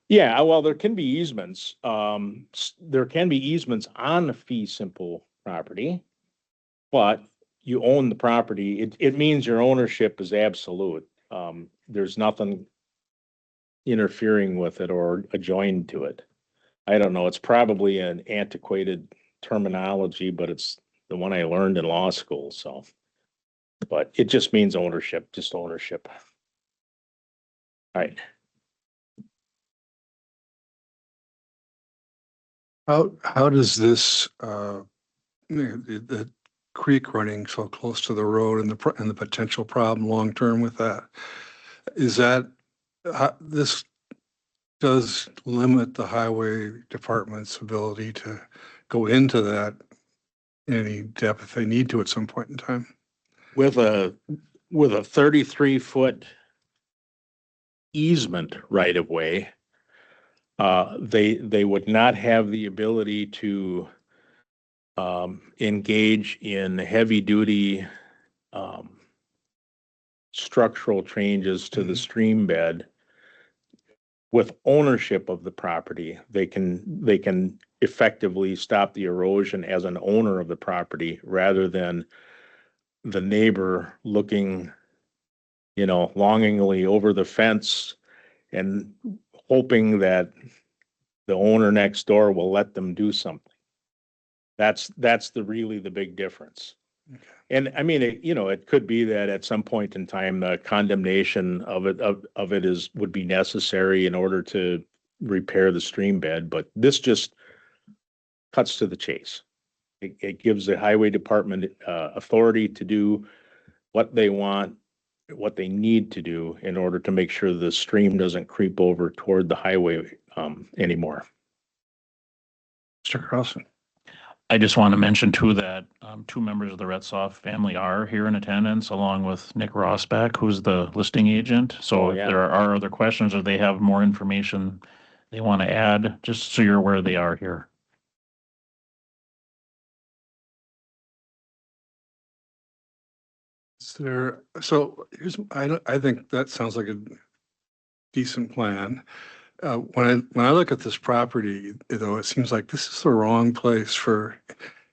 Speaker 9: Yeah, well, there can be easements. There can be easements on the fee simple property. But you own the property. It means your ownership is absolute. There's nothing interfering with it or adjoined to it. I don't know. It's probably an antiquated terminology, but it's the one I learned in law school. So, but it just means ownership, just ownership. All right.
Speaker 1: How does this, the creek running so close to the road and the potential problem long-term with that, is that, this does limit the highway department's ability to go into that in any depth if they need to at some point in time?
Speaker 9: With a 33-foot easement right of way, they would not have the ability to engage in heavy duty structural changes to the stream bed. With ownership of the property, they can effectively stop the erosion as an owner of the property rather than the neighbor looking, longingly over the fence and hoping that the owner next door will let them do something. That's really the big difference.
Speaker 1: Okay.
Speaker 9: And I mean, it could be that at some point in time, the condemnation of it would be necessary in order to repair the stream bed, but this just cuts to the chase. It gives the highway department authority to do what they want, what they need to do in order to make sure the stream doesn't creep over toward the highway anymore.
Speaker 1: Mr. Carlson?
Speaker 3: I just want to mention too that two members of the Retzoff family are here in attendance, along with Nick Rossback, who's the listing agent. So
Speaker 9: Oh,
Speaker 3: if
Speaker 9: yeah.
Speaker 3: there are other questions or they have more information they want to add, just so you're aware they are here.
Speaker 1: I think that sounds like a decent plan. When I look at this property, though, it seems like this is the wrong place for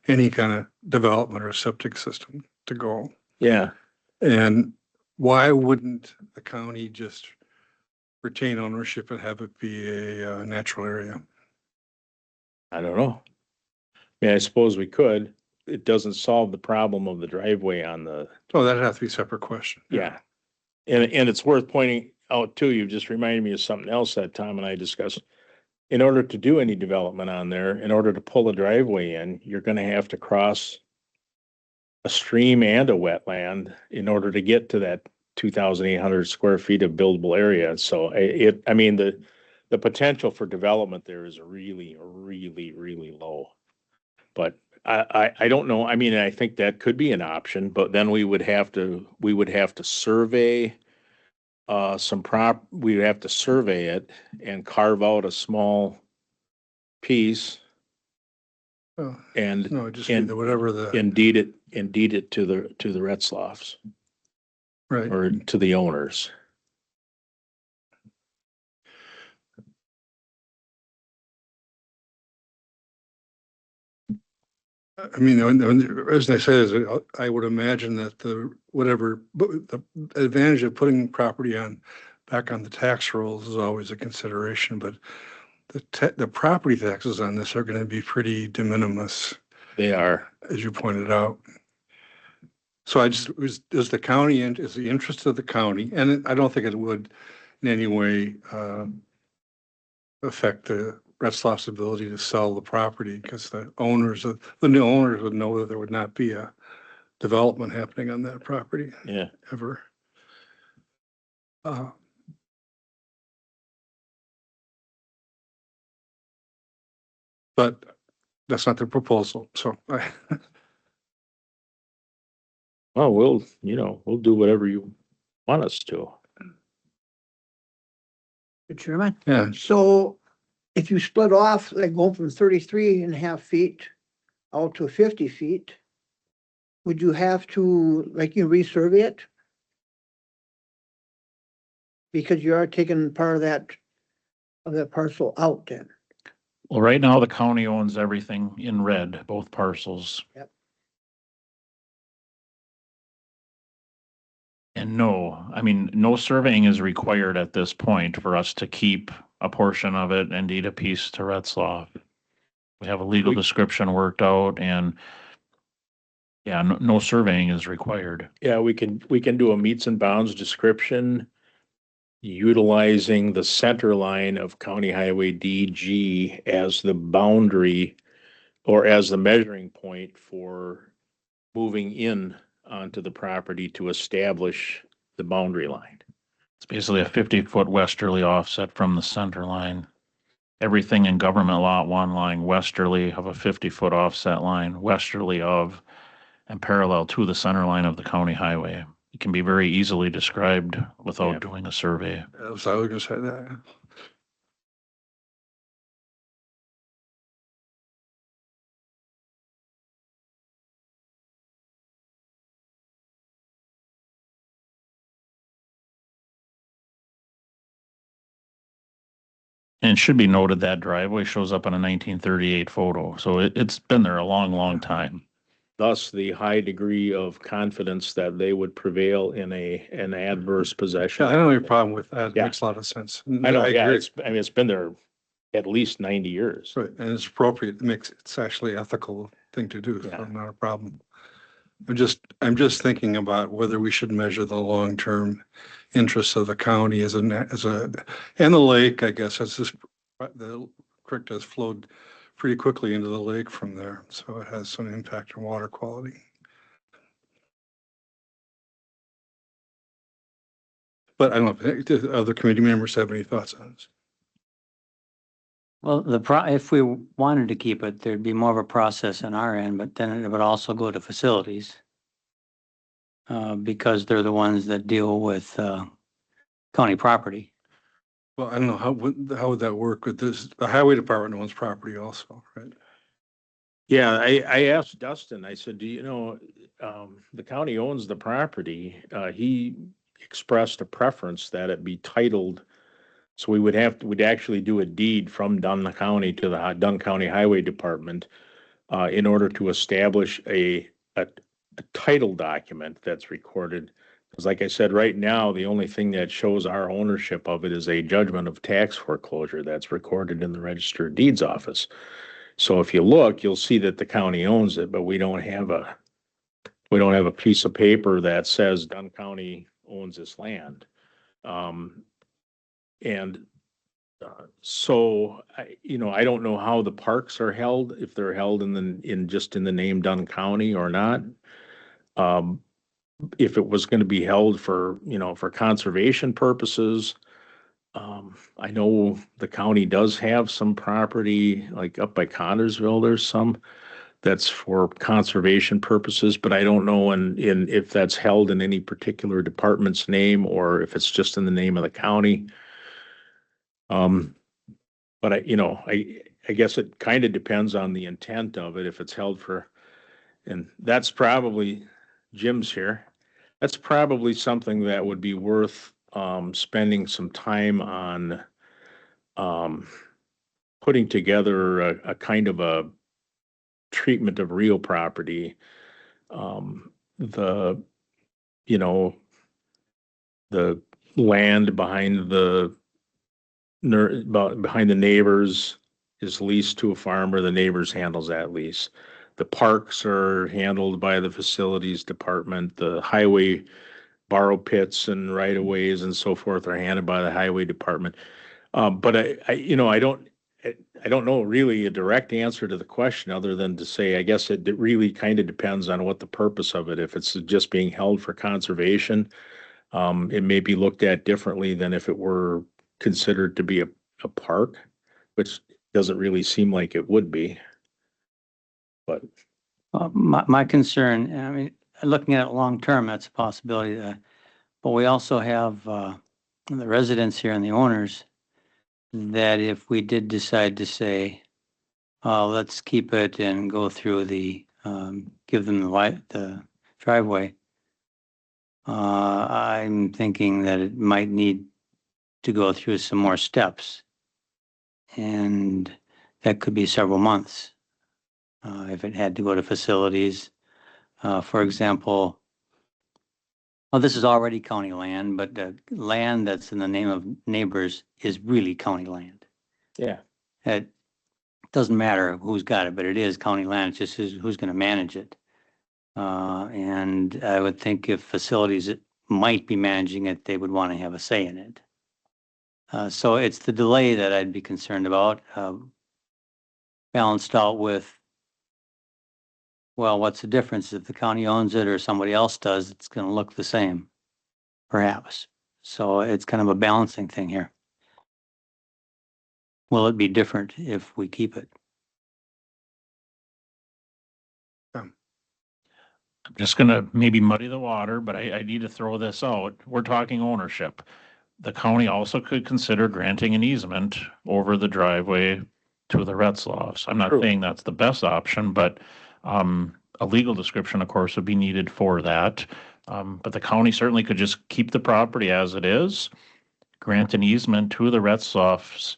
Speaker 1: any kind of development or septic system to go.
Speaker 9: Yeah.
Speaker 1: And why wouldn't the county just retain ownership and have it be a natural area?
Speaker 9: I don't know. Yeah, I suppose we could. It doesn't solve the problem of the driveway on the,
Speaker 1: Oh, that'd have to be a separate question.
Speaker 9: yeah. And it's worth pointing out too, you've just reminded me of something else that Tom and I discussed. In order to do any development on there, in order to pull a driveway in, you're gonna have to cross a stream and a wetland in order to get to that 2,800 square feet of buildable area. So I mean, the potential for development there is really, really, really low. But I don't know. I mean, I think that could be an option, but then we would have to survey we would have to survey it and carve out a small piece
Speaker 1: Oh,
Speaker 9: and
Speaker 1: no, just be whatever the,
Speaker 9: deed it to the Retzloffs
Speaker 1: right.
Speaker 9: or to the owners.
Speaker 1: I mean, as I say, is I would imagine that the advantage of putting property back on the tax rolls is always a consideration, but the property taxes on this are going to be pretty de minimis,
Speaker 9: They are.
Speaker 1: as you pointed out. So is the interest of the county, and I don't think it would in any way affect the Retzloff's ability to sell the property, because the new owners would know that there would not be a development happening on that property
Speaker 9: Yeah.
Speaker 1: ever. But that's not the proposal, so
Speaker 9: Well, we'll do whatever you want us to.
Speaker 5: Mr. Chairman.
Speaker 1: Yeah,
Speaker 5: So if you split off, like going from 33.5 feet out to 50 feet, would you have to, like, you resurvey it? Because you are taking part of that parcel out then.
Speaker 3: Well, right now, the county owns everything in red, both parcels.
Speaker 5: Yep.
Speaker 3: And no, I mean, no surveying is required at this point for us to keep a portion of it and deed a piece to Retzlaff. We have a legal description worked out and yeah, no surveying is required.
Speaker 9: Yeah, we can do a meets and bounds description utilizing the center line of County Highway DG as the boundary or as the measuring point for moving in onto the property to establish the boundary line.
Speaker 3: It's basically a 50-foot westerly offset from the center line. Everything in government lot one lying westerly of a 50-foot offset line, westerly of and parallel to the center line of the county highway. It can be very easily described without
Speaker 9: Yeah.
Speaker 3: doing a survey.
Speaker 1: I was gonna say that.
Speaker 3: And it should be noted that driveway shows up in a 1938 photo, so it's been there a long, long time.
Speaker 9: Thus, the high degree of confidence that they would prevail in an adverse possession.
Speaker 1: Yeah, I don't have a problem with that. It
Speaker 9: Yeah.
Speaker 1: makes a lot of sense.
Speaker 9: I know, yeah,
Speaker 1: agree.
Speaker 9: it's been there at least 90 years.
Speaker 1: Right, and it's appropriate. It makes, it's actually ethical thing to do, so
Speaker 9: Yeah.
Speaker 1: not a problem. I'm just thinking about whether we should measure the long-term interests of the county and the lake, I guess, as the creek has flowed pretty quickly into the lake from there, so it has some impact on water quality. But I don't know, do other committee members have any thoughts on this?
Speaker 2: Well, if we wanted to keep it, there'd be more of a process on our end, but then it would also go to facilities. Because they're the ones that deal with, county property.
Speaker 1: Well, I don't know, how would that work with this? The highway department owns property also, right?
Speaker 9: Yeah, I asked Dustin, I said, do you know, the county owns the property. He expressed a preference that it be titled. So we'd actually do a deed from Dunn County to the Dunn County Highway Department in order to establish a title document that's recorded. Because like I said, right now, the only thing that shows our ownership of it is a judgment of tax foreclosure that's recorded in the Register of Deeds office. So if you look, you'll see that the county owns it, but we don't have a piece of paper that says Dunn County owns this land. So I don't know how the parks are held, if they're held just in the name Dunn County or not. If it was going to be held for conservation purposes. I know the county does have some property, like up by Connersville, there's some that's for conservation purposes, but I don't know if that's held in any particular department's name or if it's just in the name of the county. But I guess it kind of depends on the intent of it, if it's held for, and that's probably, Jim's here. That's probably something that would be worth spending some time on putting together a kind of a treatment of real property. The the land behind the neighbors is leased to a farmer. The neighbors handles that lease. The parks are handled by the facilities department. The highway borrow pits and right of ways and so forth are handled by the highway department. But I don't know really a direct answer to the question other than to say, I guess it really kind of depends on what the purpose of it. If it's just being held for conservation, it may be looked at differently than if it were considered to be a park, which doesn't really seem like it would be. But
Speaker 2: My concern, I mean, looking at it long-term, that's a possibility, but we also have, the residents here and the owners that if we did decide to say, let's keep it and go through give them the driveway, I'm thinking that it might need to go through some more steps. And that could be several months. If it had to go to facilities, for example, well, this is already county land, but the land that's in the name of neighbors is really county land.
Speaker 9: Yeah.
Speaker 2: It doesn't matter who's got it, but it is county land. It's just who's going to manage it. And I would think if facilities might be managing it, they would want to have a say in it. So it's the delay that I'd be concerned about, balanced out with, well, what's the difference? If the county owns it or somebody else does, it's going to look the same, perhaps. So it's kind of a balancing thing here. Will it be different if we keep it?
Speaker 3: I'm just gonna maybe muddy the water, but I need to throw this out. We're talking ownership. The county also could consider granting an easement over the driveway to the Retzloffs. I'm not
Speaker 9: True.
Speaker 3: saying that's the best option, but a legal description, of course, would be needed for that. But the county certainly could just keep the property as it is, grant an easement to the Retzloffs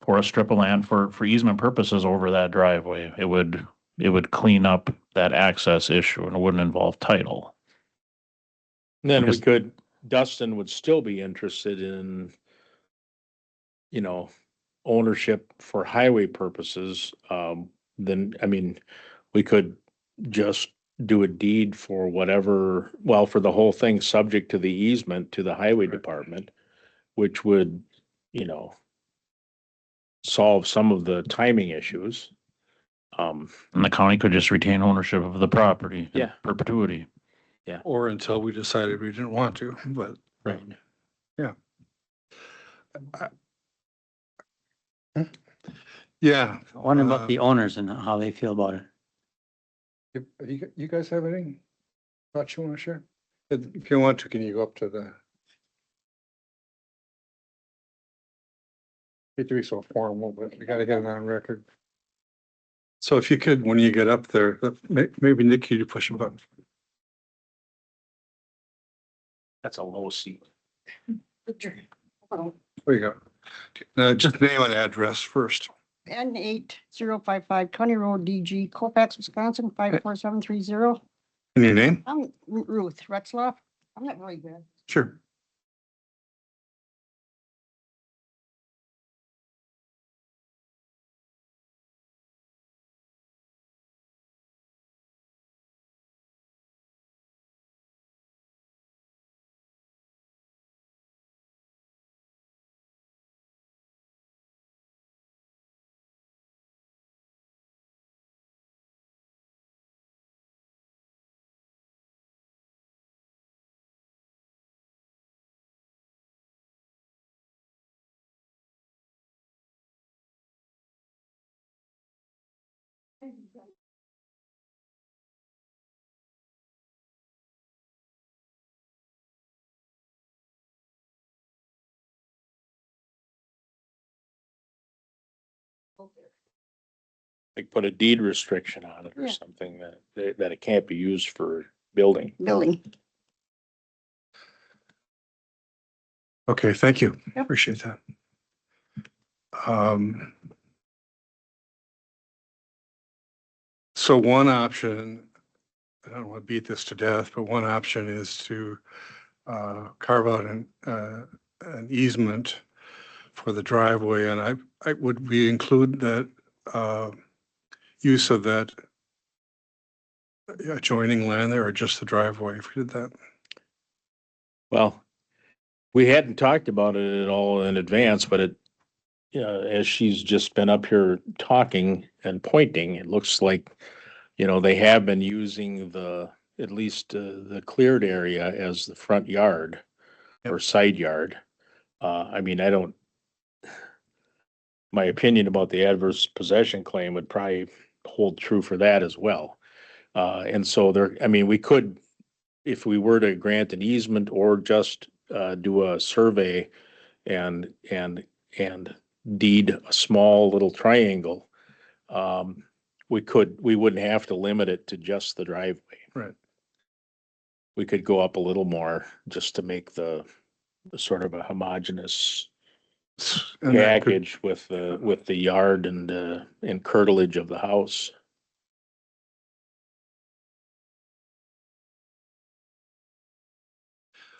Speaker 3: for a strip of land for easement purposes over that driveway. It would clean up that access issue and it wouldn't involve title.
Speaker 9: Then we
Speaker 3: Because-
Speaker 9: could, Dustin would still be interested in, you know, ownership for highway purposes. Then, I mean, we could just do a deed for whatever, well, for the whole thing, subject to the easement to the highway department, which would, you know, solve some of the timing issues.
Speaker 3: And the county could just retain ownership of the property in
Speaker 9: Yeah.
Speaker 3: perpetuity.
Speaker 1: Or until we decided we didn't want to, but.
Speaker 9: Right.
Speaker 1: Yeah.
Speaker 2: Wondering about the owners and how they feel about it.
Speaker 1: You guys have any thoughts you want to share? If you want to, can you go up to the? Hate to be so formal, but we gotta get it on record. So if you could, when you get up there, maybe Nick, could you push a button?
Speaker 9: That's a low seat.
Speaker 1: There you go. Just name and address first.
Speaker 10: N8055 County Road DG, Colfax, Wisconsin, 54730.
Speaker 1: And your name?
Speaker 10: I'm Ruth Retzloff. I'm not very good.
Speaker 1: Sure.
Speaker 9: Like put a deed restriction on it or
Speaker 10: Yeah.
Speaker 9: something that it can't be used for building.
Speaker 10: Building.
Speaker 1: Okay, thank you.
Speaker 10: Yep.
Speaker 1: Appreciate that. So one option, I don't want to beat this to death, but one option is to carve out an easement for the driveway, and would we include that use of that adjoining land there, or just the driveway if we did that?
Speaker 9: Well, we hadn't talked about it at all in advance, but as she's just been up here talking and pointing, it looks like, they have been using at least the cleared area as the front yard or side yard. I mean, my opinion about the adverse possession claim would probably hold true for that as well. And so we could, if we were to grant an easement or just do a survey and and deed a small little triangle, we wouldn't have to limit it to just the driveway.
Speaker 1: Right.
Speaker 9: We could go up a little more just to make the sort of a homogeneous
Speaker 1: And that could-
Speaker 9: package with the yard and curtilage of the house.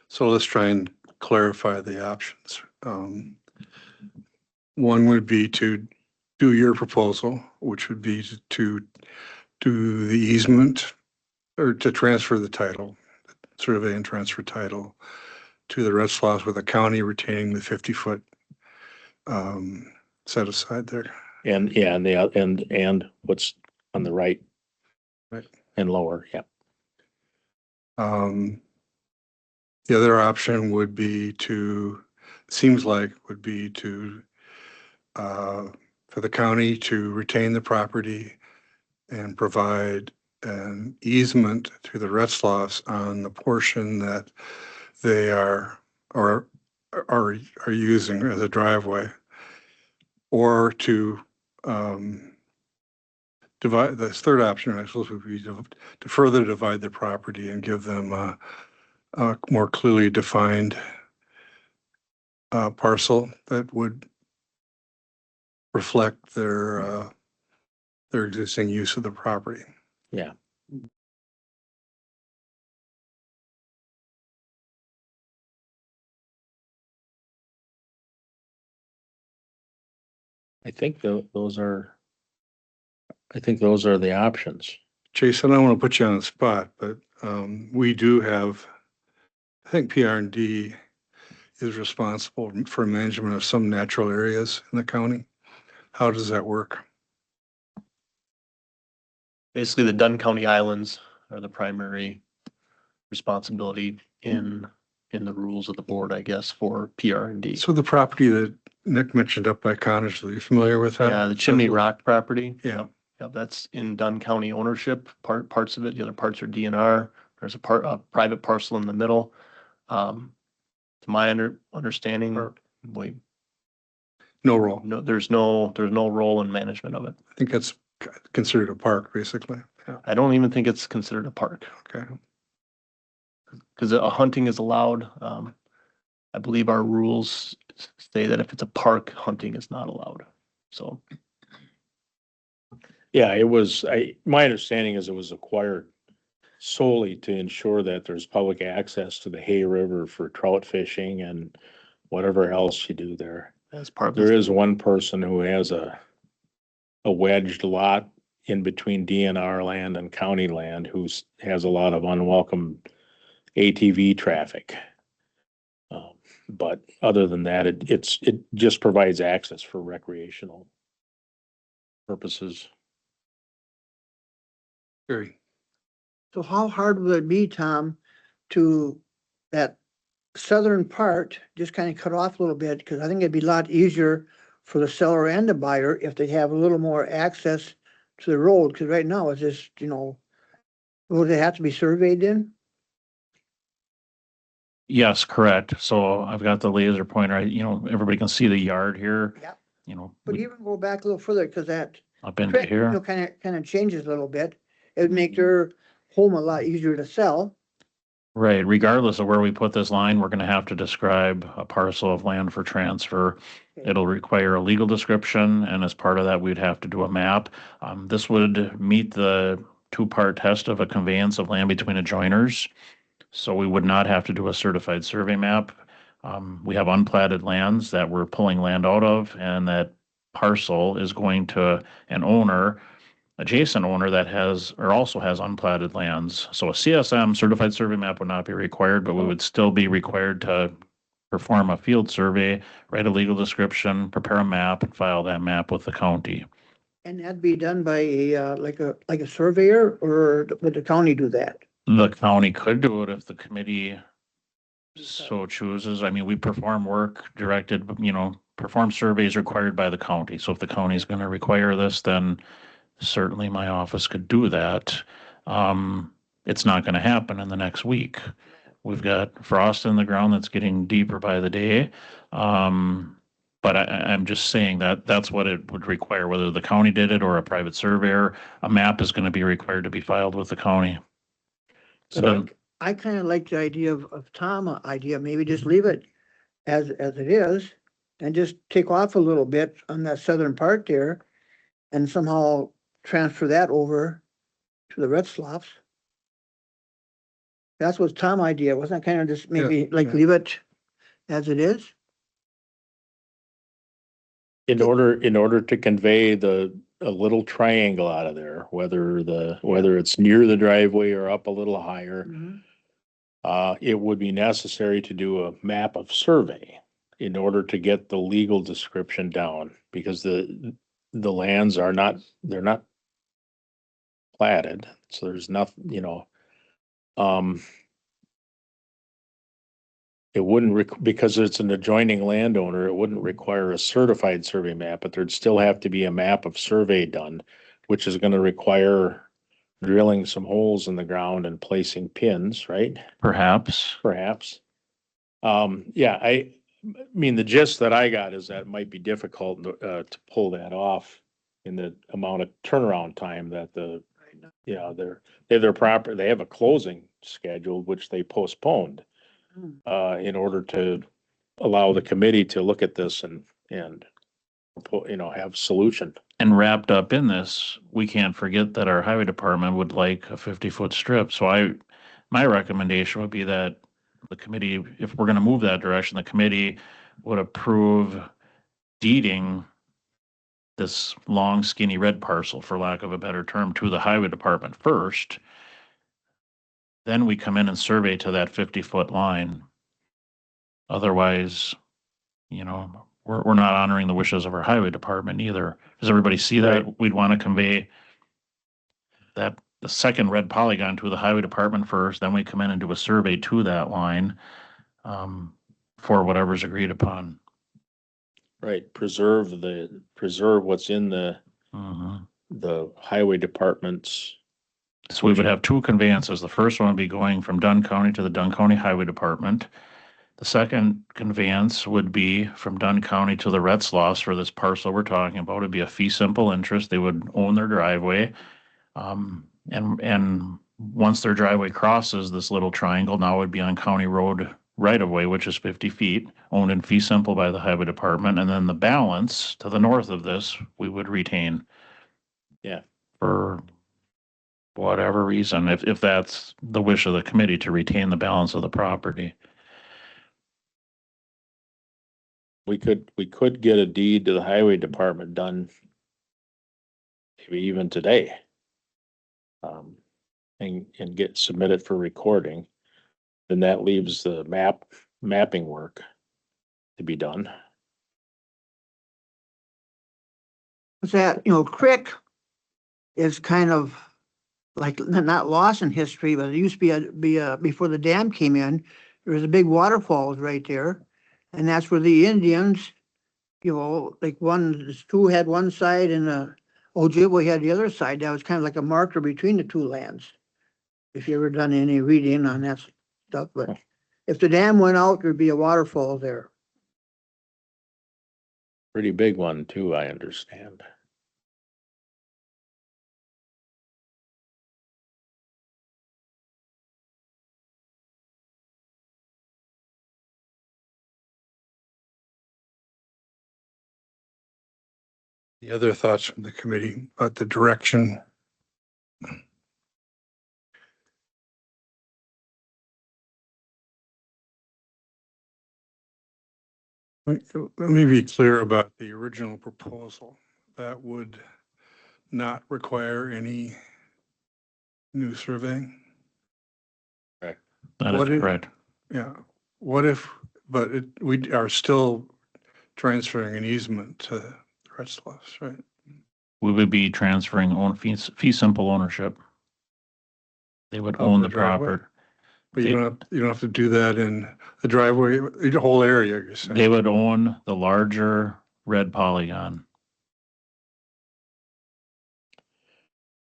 Speaker 1: So let's try and clarify the options. One would be to do your proposal, which would be to do the easement or to transfer the title, survey and transfer title to the Retzlaff with the county retaining the 50-foot set aside there.
Speaker 9: And and what's on the right.
Speaker 1: Right.
Speaker 9: And lower, yeah.
Speaker 1: The other option would be seems like would be for the county to retain the property and provide an easement to the Retzlaffs on the portion that they are using as a driveway, or to divide. The third option, I suppose, would be to further divide the property and give them a more clearly defined parcel that would reflect their existing use of the property.
Speaker 9: Yeah. I think those are the options.
Speaker 1: Jason, I don't want to put you on the spot, but we do have, I think PR&D is responsible for management of some natural areas in the county. How does that work?
Speaker 7: Basically, the Dunn County Islands are the primary responsibility in the rules of the board, I guess, for PR&D.
Speaker 1: So the property that Nick mentioned up by Connors, are you familiar with that?
Speaker 7: Yeah, the Chimney Rock property.
Speaker 1: Yeah.
Speaker 7: Yeah, that's in Dunn County ownership, parts of it. The other parts are DNR. There's a private parcel in the middle. To my understanding,
Speaker 1: No role.
Speaker 7: there's no role in management of it.
Speaker 1: I think that's considered a park, basically. Yeah.
Speaker 7: I don't even think it's considered a park.
Speaker 1: Okay.
Speaker 7: Because a hunting is allowed. I believe our rules say that if it's a park, hunting is not allowed. So.
Speaker 9: Yeah, my understanding is it was acquired solely to ensure that there's public access to the Hay River for trout fishing and whatever else you do there.
Speaker 7: As part of
Speaker 9: There is one person who has a wedged lot in between DNR land and county land has a lot of unwelcome ATV traffic. But other than that, it just provides access for recreational purposes.
Speaker 1: Very.
Speaker 5: So how hard will it be, Tom, to that southern part, just kind of cut off a little bit? Because I think it'd be a lot easier for the seller and the buyer if they have a little more access to the road. Because right now it's just, will they have to be surveyed in?
Speaker 3: Yes, correct. So I've got the laser pointer, everybody can see the yard here.
Speaker 5: Yep.
Speaker 3: You know,
Speaker 5: But even go back a little further, because that
Speaker 3: up into here.
Speaker 5: kind of changes a little bit. It would make their home a lot easier to sell.
Speaker 3: Right, regardless of where we put this line, we're gonna have to describe a parcel of land for transfer. It'll require a legal description, and as part of that, we'd have to do a map. This would meet the two-part test of a conveyance of land between adjoiners. So we would not have to do a certified survey map. We have unplatted lands that we're pulling land out of, and that parcel is going to an adjacent owner that also has unplatted lands. So a CSM, certified survey map, would not be required, but we would still be required to perform a field survey, write a legal description, prepare a map, and file that map with the county.
Speaker 5: And that'd be done by like a surveyor, or would the county do that?
Speaker 3: The county could do it if the committee so chooses. I mean, we perform work directed, perform surveys required by the county. So if the county is going to require this, then certainly my office could do that. It's not going to happen in the next week. We've got frost in the ground that's getting deeper by the day. But But I'm just saying that that's what it would require, whether the county did it or a private surveyor, a map is going to be required to be filed with the county. So
Speaker 5: I kind of like the idea of Tom idea, maybe just leave it as it is and just take off a little bit on that southern part there and somehow transfer that over to the Retzloffs. That's what Tom idea, wasn't it? Kind of just maybe like
Speaker 1: yeah.
Speaker 5: leave it as it is?
Speaker 9: In order to convey a little triangle out of there, whether it's near the driveway or up a little higher, it would be necessary to do a map of survey in order to get the legal description down, because the lands are not, they're not platted, so there's nothing, it wouldn't, because it's an adjoining landowner, it wouldn't require a certified survey map, but there'd still have to be a map of survey done, which is gonna require drilling some holes in the ground and placing pins, right?
Speaker 3: perhaps,
Speaker 9: Perhaps. Yeah, I mean, the gist that I got is that it might be difficult to pull that off in the amount of turnaround time that they have their proper, they have a closing scheduled, which they postponed in order to allow the committee to look at this and have solution.
Speaker 3: and wrapped up in this, we can't forget that our highway department would like a 50-foot strip. So my recommendation would be that the committee, if we're going to move that direction, the committee would approve deeding this long skinny red parcel, for lack of a better term, to the highway department first. Then we come in and survey to that 50-foot line. Otherwise, we're not honoring the wishes of our highway department either. Does everybody see that?
Speaker 9: Right.
Speaker 3: We'd want to convey that the second red polygon to the highway department first, then we come in and do a survey to that line for whatever's agreed upon.
Speaker 9: Right, preserve what's in the highway department's.
Speaker 3: So we would have two conveyances. The first one would be going from Dunn County to the Dunn County Highway Department. The second conveyance would be from Dunn County to the Retzloffs for this parcel we're talking about. It'd be a fee simple interest. They would own their driveway. And once their driveway crosses this little triangle, now it would be on county road right of way, which is 50 feet, owned in fee simple by the highway department. And then the balance to the north of this, we would retain.
Speaker 9: Yeah.
Speaker 3: For whatever reason, if that's the wish of the committee, to retain the balance of the property.
Speaker 9: We could get a deed to the highway department done maybe even today. And get submitted for recording. Then that leaves the mapping work to be done.
Speaker 5: What's that, Crick is kind of like not lost in history, but it used to be before the dam came in, there was a big waterfalls right there. And that's where the Indians, like two had one side and Ojibwe had the other side. That was kind of like a marker between the two lands. If you ever done any reading on that stuff, but if the dam went out, there'd be a waterfall there.
Speaker 9: Pretty big one too, I understand.
Speaker 1: The other thoughts from the committee about the direction? Let me be clear about the original proposal. That would not require any new surveying.
Speaker 3: That
Speaker 1: What
Speaker 3: is
Speaker 1: if-
Speaker 3: correct.
Speaker 1: Yeah. What if, we are still transferring an easement to the Retzloffs, right?
Speaker 3: We would be transferring fee simple ownership. They would
Speaker 1: Of
Speaker 3: own
Speaker 1: the
Speaker 3: the
Speaker 1: driveway?
Speaker 3: property.
Speaker 1: But you don't have to do that in the driveway, the whole area, you're saying?
Speaker 3: They would own the larger red polygon.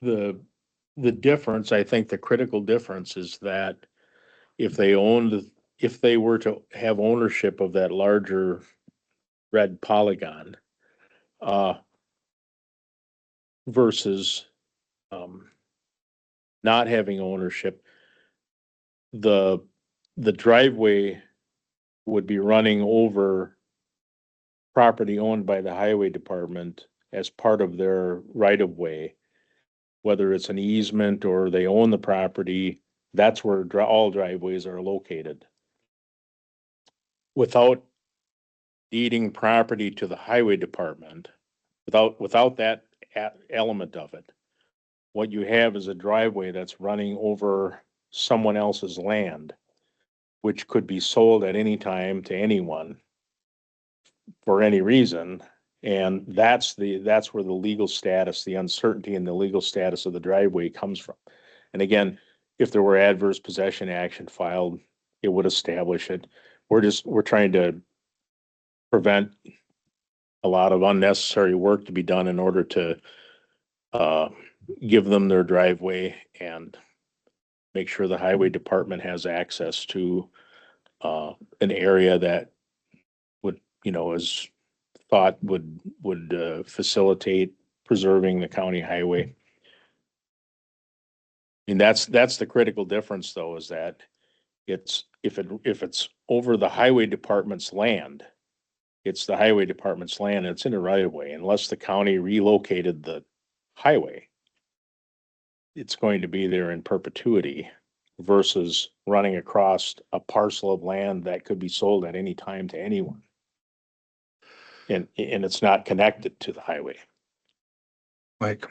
Speaker 9: The difference, I think the critical difference is that if they were to have ownership of that larger red polygon, versus, not having ownership. The driveway would be running over property owned by the highway department as part of their right of way. Whether it's an easement or they own the property, that's where all driveways are located. Without deeding property to the highway department, without that element of it, what you have is a driveway that's running over someone else's land, which could be sold at any time to anyone for any reason. And that's where the legal status, the uncertainty in the legal status of the driveway comes from. And again, if there were adverse possession action filed, it would establish it. We're trying to prevent a lot of unnecessary work to be done in order to give them their driveway and make sure the highway department has access to an area that would, is thought would facilitate preserving the county highway. And that's the critical difference, though, is that it's if it's over the highway department's land, it's the highway department's land, and it's in a right of way. Unless the county relocated the highway, it's going to be there in perpetuity versus running across a parcel of land that could be sold at any time to anyone. And it's not connected to the highway.
Speaker 1: Mike,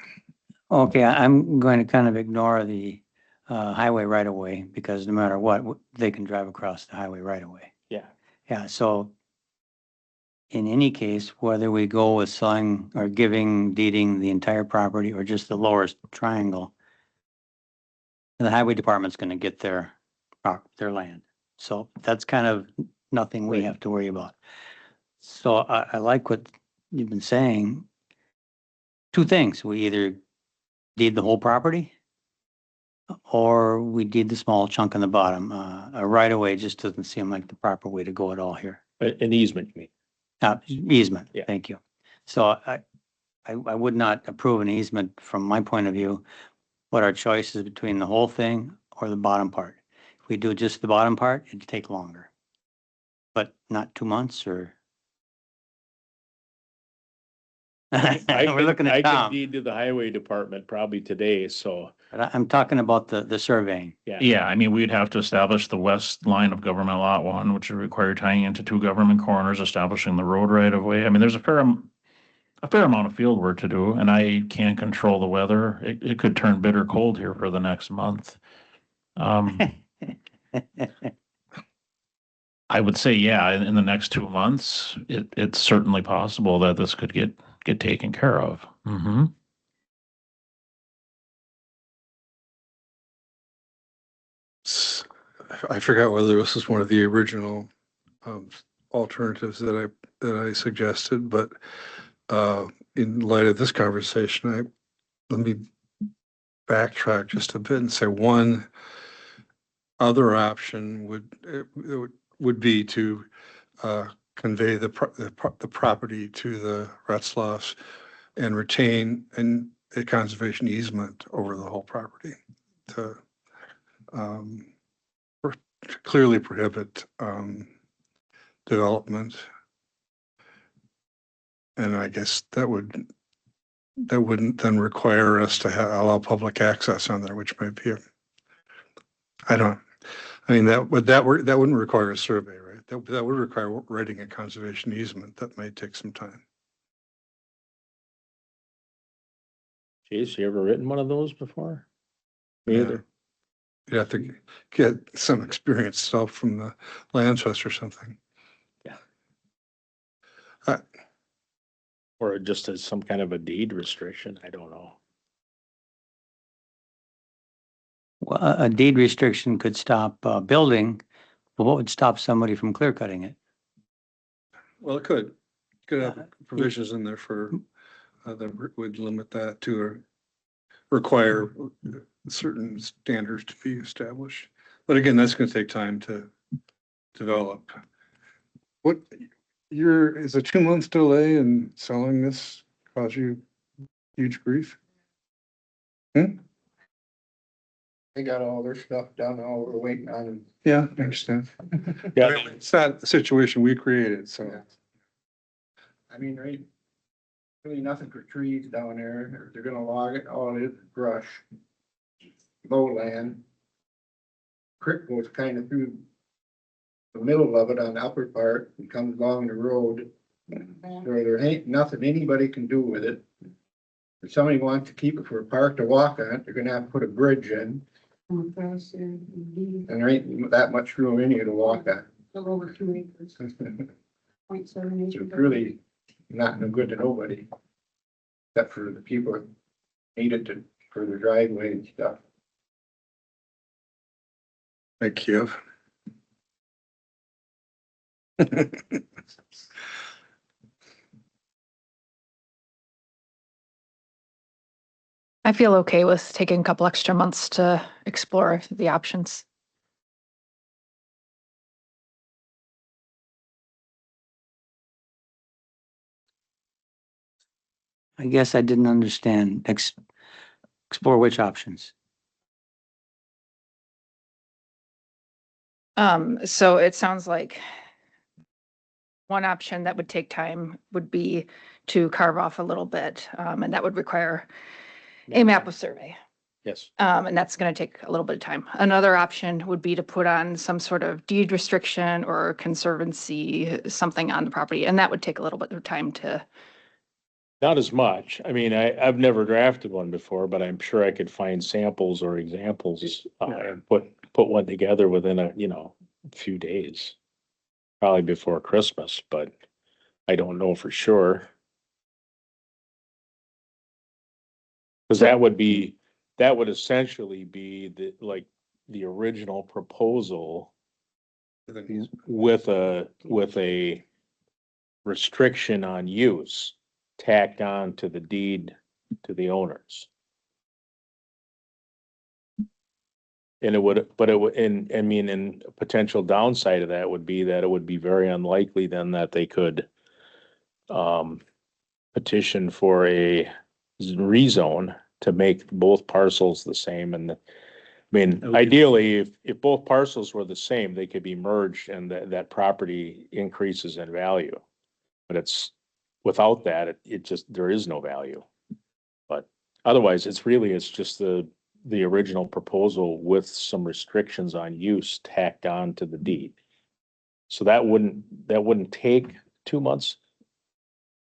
Speaker 2: Okay, I'm going to kind of ignore the highway right of way because no matter what, they can drive across the highway right away.
Speaker 9: Yeah.
Speaker 2: Yeah, so in any case, whether we go with selling or deeding the entire property or just the lower triangle, the highway department's gonna get their land. So that's kind of nothing we
Speaker 9: Right.
Speaker 2: have to worry about. So I like what you've been saying. Two things, we either deed the whole property or we deed the small chunk on the bottom. A right of way just doesn't seem like the proper way to go at all here.
Speaker 9: An easement, you mean?
Speaker 2: Easement,
Speaker 9: Yeah.
Speaker 2: thank you. So I would not approve an easement from my point of view. What our choice is between the whole thing or the bottom part. If we do just the bottom part, it'd take longer. But not 2 months or. We're looking
Speaker 9: I
Speaker 2: at
Speaker 9: could
Speaker 2: Tom,
Speaker 9: deed to the highway department probably today, so,
Speaker 2: but I'm talking about the surveying.
Speaker 9: yeah.
Speaker 3: Yeah, I mean, we'd have to establish the west line of government lot 1, which would require tying into 2 government corners, establishing the road right of way. I mean, there's a fair amount of field work to do, and I can't control the weather. It could turn bitter cold here for the next month. I would say, yeah, in the next 2 months, it's certainly possible that this could get taken care of. Mm-hmm.
Speaker 1: I forgot whether this was one of the original alternatives that I suggested, but in light of this conversation, let me backtrack just a bit and say one other option would be to convey the property to the Retzloffs and retain a conservation easement over the whole property to clearly prohibit development. And I guess that wouldn't then require us to allow public access on there, which might be that wouldn't require a survey, right? That would require writing a conservation easement. That might take some time.
Speaker 9: Chase, you ever written one of those before? Me
Speaker 1: Yeah.
Speaker 9: either.
Speaker 1: You'd have to get some experience self from the land trust or something.
Speaker 9: Yeah. Or just as some kind of a deed restriction, I don't know.
Speaker 2: Well, a deed restriction could stop building, but what would stop somebody from clear cutting it?
Speaker 1: Well, it could have provisions in there for that would limit that to require certain standards to be established. But again, that's going to take time to develop. is a 2 month delay in selling this cause you huge grief? Hmm?
Speaker 5: They got all their stuff done, all we're waiting on them.
Speaker 1: Yeah, I understand.
Speaker 9: Yeah.
Speaker 1: I mean, it's not the situation we created, so.
Speaker 5: I mean, right, really nothing for trees down there. They're gonna log it, all it is brush. Lowland. Creek goes kind of through the middle of it on the upper part and comes along the road. Where there ain't nothing anybody can do with it. If somebody wants to keep it for a park to walk on, they're gonna have to put a bridge in, and there ain't that much room in here to walk on.
Speaker 10: Little over 2 acres,
Speaker 5: So
Speaker 10: 0.7 acres.
Speaker 5: it's really not no good to nobody. Except for the people that need it to, for the driveway and stuff.
Speaker 1: Thank you.
Speaker 6: I feel okay with taking a couple extra months to explore the options.
Speaker 2: I guess I didn't understand. Explore which options.
Speaker 6: So it sounds like one option that would take time would be to carve off a little bit, and that would require a map of survey.
Speaker 9: Yes.
Speaker 6: And that's gonna take a little bit of time. Another option would be to put on some sort of deed restriction or conservancy, something on the property, and that would take a little bit of time to.
Speaker 9: Not as much. I mean, I've never drafted one before, but I'm sure I could find samples or examples, and put one together within a few days. Probably before Christmas, but I don't know for sure. Cause that would essentially be the original proposal with a restriction on use tacked on to the deed to the owners. And it would, but it would, and I mean, and a potential downside of that would be that it would be very unlikely then that they could petition for a rezone to make both parcels the same. And I mean, ideally, if both parcels were the same, they could be merged and that property increases in value. But it's, without that, it just, there is no value. But otherwise, it's just the original proposal with some restrictions on use tacked on to the deed. So that wouldn't take 2 months.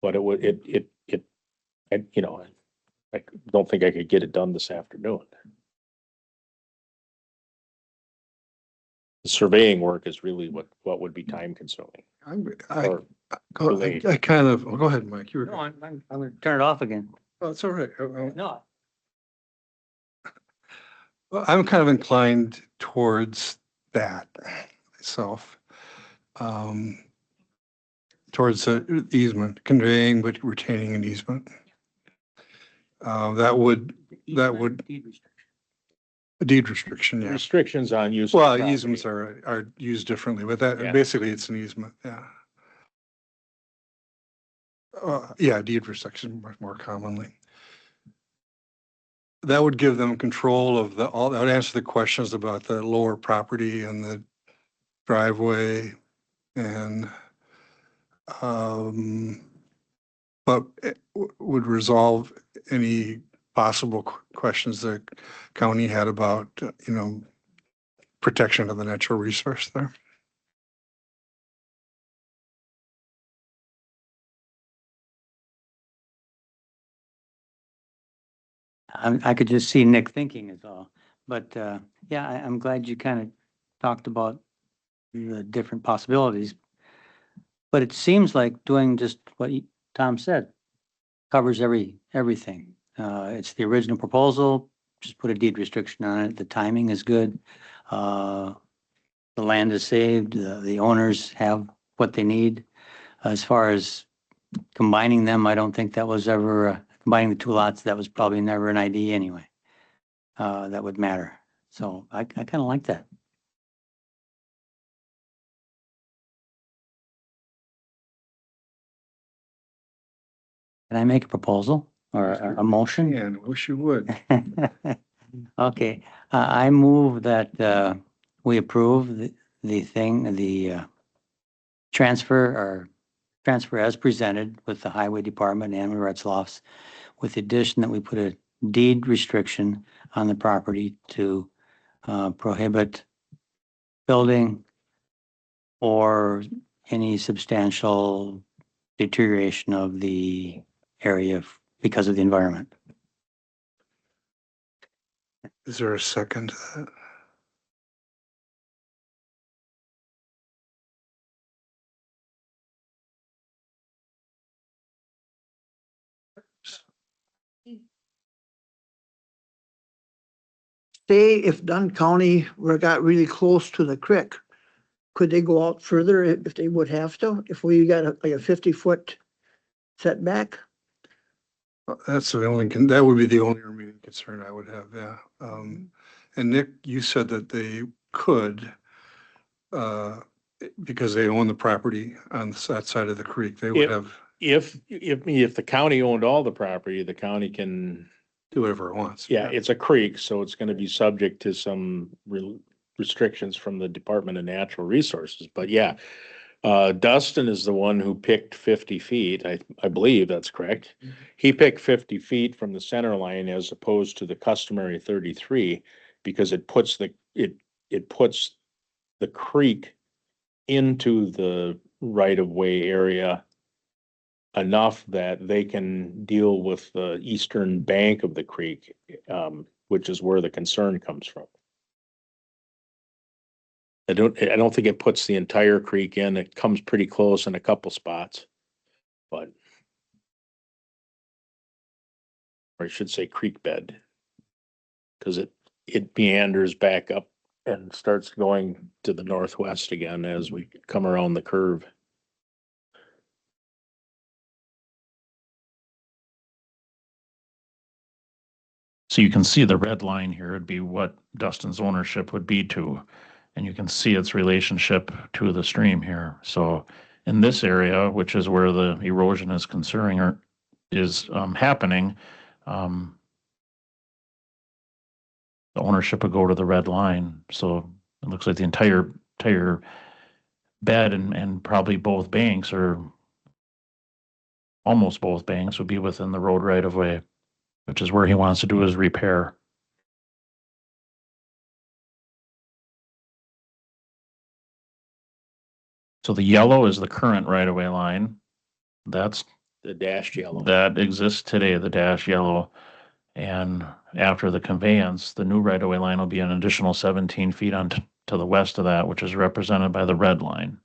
Speaker 9: But it would, I don't think I could get it done this afternoon. The surveying work is really what would be time consuming. Or
Speaker 1: I kind of, go ahead, Mike. You
Speaker 2: No,
Speaker 1: were,
Speaker 2: I'm gonna turn it off again.
Speaker 1: oh, it's all right.
Speaker 2: No,
Speaker 1: Well, I'm kind of inclined towards that myself. Towards the easement, conveying but retaining an easement. That would,
Speaker 2: deed restriction.
Speaker 1: a deed restriction, yeah.
Speaker 9: restrictions on use. of
Speaker 1: Well,
Speaker 9: property.
Speaker 1: easements are used differently, but that,
Speaker 9: Yeah.
Speaker 1: basically it's an easement, yeah. Yeah, deed restriction much more commonly. That would give them control of that would answer the questions about the lower property and the driveway and, but it would resolve any possible questions the county had about, protection of the natural resource there.
Speaker 2: I could just see Nick thinking is all, but, yeah, I'm glad you kind of talked about the different possibilities. But it seems like doing just what Tom said covers everything. It's the original proposal, just put a deed restriction on it. The timing is good. The land is saved, the owners have what they need. As far as combining them, I don't think that was ever, combining the two lots, that was probably never an idea anyway. That would matter. So I kind of like that. Can I make a proposal or a motion?
Speaker 1: And wish you would.
Speaker 2: Okay, I move that we approve the transfer as presented with the Highway Department and Retzloff's, with the addition that we put a deed restriction on the property to prohibit building or any substantial deterioration of the area because of the environment.
Speaker 1: Is there a second to that?
Speaker 5: Say if Dunn County were got really close to the creek, could they go out further if they would have to? If we got like a 50-foot setback?
Speaker 1: That's the only, that would be the only remaining concern I would have, yeah. And Nick, you said that they could, because they own the property on that side of the creek, they would
Speaker 9: Yep.
Speaker 1: have,
Speaker 9: If the county owned all the property, the county can,
Speaker 1: do whatever it wants.
Speaker 9: yeah, it's a creek, so it's gonna be subject to some restrictions from the Department of Natural Resources, but yeah. Dustin is the one who picked 50 feet. I believe that's correct. He picked 50 feet from the center line as opposed to the customary 33 because it puts the creek into the right of way area enough that they can deal with the eastern bank of the creek, which is where the concern comes from. I don't think it puts the entire creek in. It comes pretty close in a couple spots. But, or I should say creek bed. Cause it meanders back up and starts going to the northwest again as we come around the curve.
Speaker 3: So you can see the red line here would be what Dustin's ownership would be to, and you can see its relationship to the stream here. So in this area, which is where the erosion is concerning or is happening, the ownership would go to the red line. So it looks like the entire bed and probably both banks or almost both banks would be within the road right of way, which is where he wants to do his repair. So the yellow is the current right of way line. That's
Speaker 9: The dashed yellow.
Speaker 3: that exists today, the dash yellow. And after the conveyance, the new right of way line will be an additional 17 feet on to the west of that, which is represented by the red line,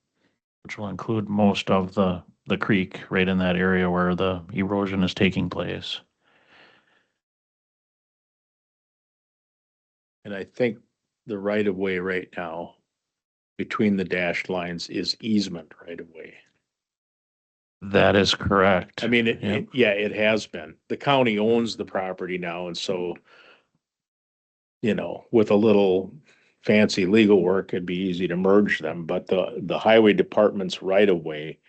Speaker 3: which will include most of the creek right in that area where the erosion is taking place.
Speaker 9: And I think the right of way right now between the dashed lines is easement right of way.
Speaker 3: That is correct.
Speaker 9: I mean,
Speaker 3: Yep.
Speaker 9: yeah, it has been. The county owns the property now, and so, with a little fancy legal work, it'd be easy to merge them, but the highway department's right of way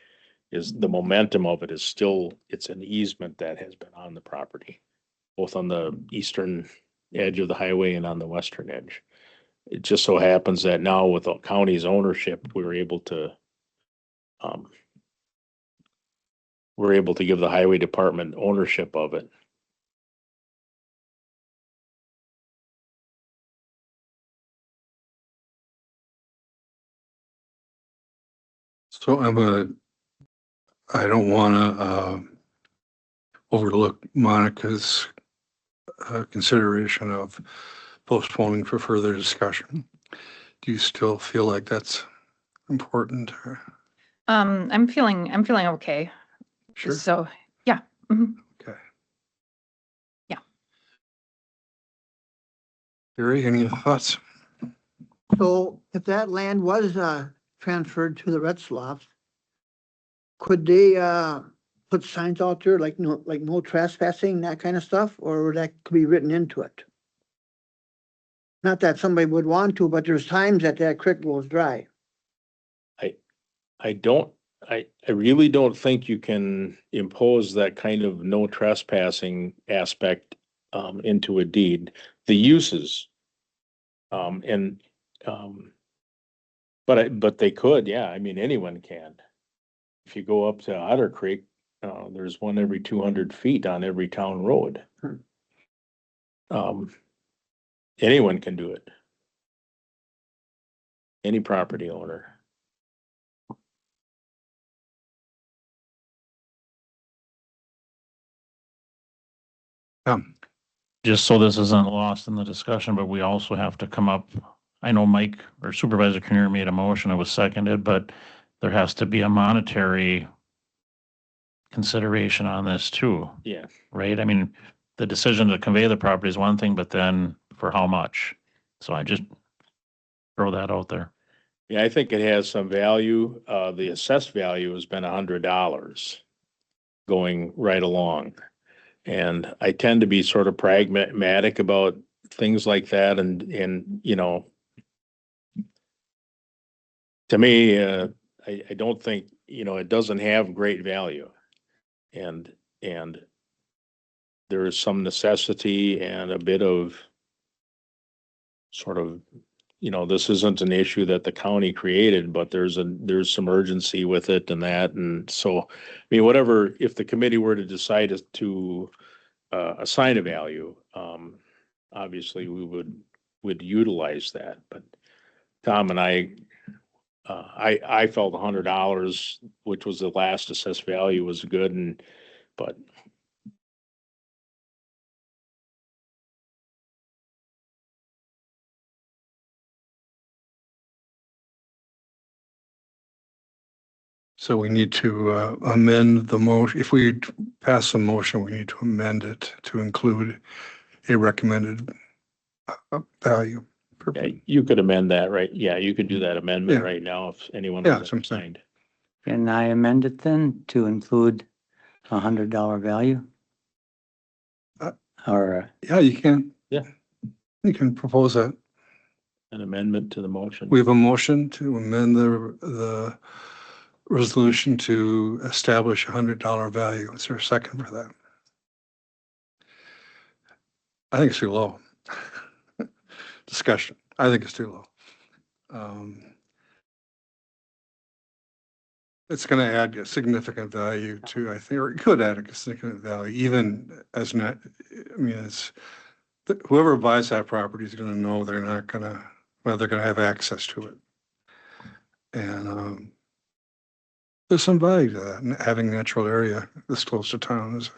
Speaker 9: is, the momentum of it is still, it's an easement that has been on the property, both on the eastern edge of the highway and on the western edge. It just so happens that now with the county's ownership, we're able to give the highway department ownership of it.
Speaker 1: So I don't want to overlook Monica's consideration of postponing for further discussion. Do you still feel like that's important?
Speaker 6: I'm feeling okay.
Speaker 1: Sure.
Speaker 6: So, yeah. Mhm.
Speaker 1: Okay.
Speaker 6: Yeah.
Speaker 1: Gary, any thoughts?
Speaker 5: So if that land was transferred to the Retzloffs, could they put signs out there like no trespassing, that kind of stuff, or would that could be written into it? Not that somebody would want to, but there's times that creek goes dry.
Speaker 9: I don't, I really don't think you can impose that kind of no trespassing aspect into a deed. The uses. And but they could, yeah, I mean, anyone can. If you go up to Otter Creek, there's one every 200 feet on every town road. Um, anyone can do it. Any property owner.
Speaker 3: Just so this isn't lost in the discussion, but we also have to come up, I know Mike or Supervisor Kinnear made a motion, it was seconded, but there has to be a monetary consideration on this too,
Speaker 9: Yeah.
Speaker 3: right? I mean, the decision to convey the property is one thing, but then for how much? So I just throw that out there.
Speaker 9: Yeah, I think it has some value. The assessed value has been $100 going right along. And I tend to be sort of pragmatic about things like that and, you know, to me, I don't think, you know, it doesn't have great value. And there is some necessity and a bit of sort of, you know, this isn't an issue that the county created, but there's some urgency with it and that. And so, I mean, whatever, if the committee were to decide to assign a value, obviously we would utilize that. But Tom and I felt $100, which was the last assessed value, was good, but
Speaker 1: So we need to amend the motion. If we pass the motion, we need to amend it to include a recommended value.
Speaker 9: yeah, you could amend that, right? Yeah, you could do that amendment
Speaker 1: Yeah.
Speaker 9: right now if anyone
Speaker 1: Yeah,
Speaker 9: was
Speaker 1: that's what I'm saying.
Speaker 9: signed.
Speaker 2: Can I amend it then to include $100 value?
Speaker 1: Uh,
Speaker 2: Or,
Speaker 1: Yeah, you can.
Speaker 9: Yeah.
Speaker 1: You can propose that.
Speaker 9: An amendment to the motion.
Speaker 1: We have a motion to amend the resolution to establish $100 value. Is there a second for that? I think it's too low. Discussion. I think it's too low. It's going to add a significant value to, I think, or it could add a significant value, even as not, I mean, it's, whoever buys that property is going to know they're not going to, well, they're going to have access to it. And there's some value to that, and having a natural area this close to town is.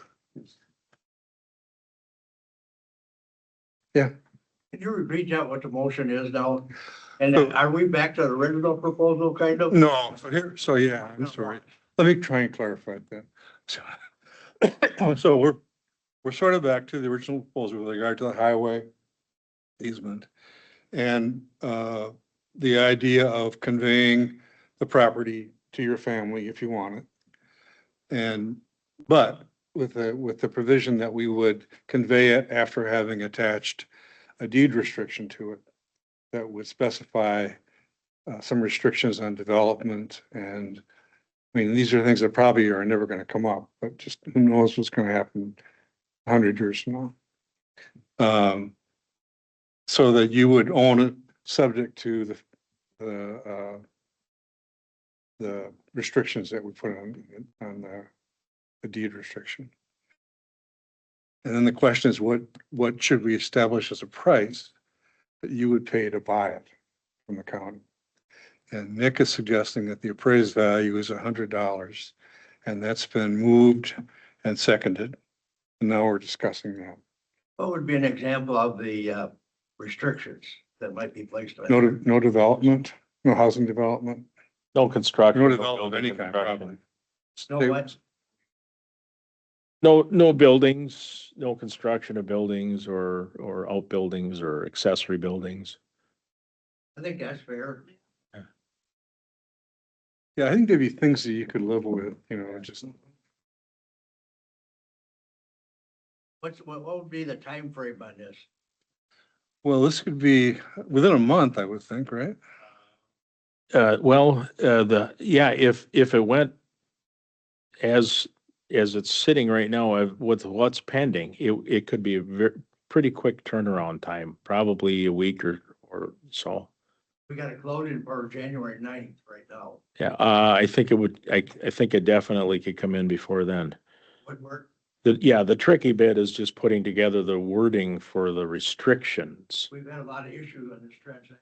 Speaker 1: Yeah.
Speaker 5: Can you repeat that, what the motion is now? And
Speaker 1: So-
Speaker 5: are we back to the original proposal, kind of?
Speaker 1: No, so yeah, I'm sorry. Let me try and clarify that. So we're sort of back to the original proposal with regard to the highway easement. And the idea of conveying the property to your family if you want it. But with the provision that we would convey it after having attached a deed restriction to it that would specify some restrictions on development. And I mean, these are things that probably are never going to come up, but just who knows what's going to happen 100 years from now. So that you would own it subject to the restrictions that we put on the deed restriction. And then the question is, what should we establish as a price that you would pay to buy it from the county? And Nick is suggesting that the appraised value is $100, and that's been moved and seconded. And now we're discussing that.
Speaker 5: What would be an example of the restrictions that might be placed on?
Speaker 1: No development, no housing development,
Speaker 9: No construction.
Speaker 1: no
Speaker 9: no
Speaker 1: development of
Speaker 9: building
Speaker 1: any kind,
Speaker 9: construction.
Speaker 1: probably.
Speaker 5: No what?
Speaker 9: No buildings, no construction of buildings or outbuildings or accessory buildings.
Speaker 5: I think that's fair.
Speaker 1: Yeah, I think there'd be things that you could live with, you know, just.
Speaker 5: What would be the time frame on this?
Speaker 1: Well, this could be within a month, I would think, right?
Speaker 9: Well, if it went as it's sitting right now, with what's pending, it could be a pretty quick turnaround time, probably a week or so.
Speaker 11: We got it closing for January 9th right now.
Speaker 9: Yeah, I think it would, I think it definitely could come in before then.
Speaker 11: Would work.
Speaker 9: The tricky bit is just putting together the wording for the restrictions.
Speaker 11: We've had a lot of issues on this transaction.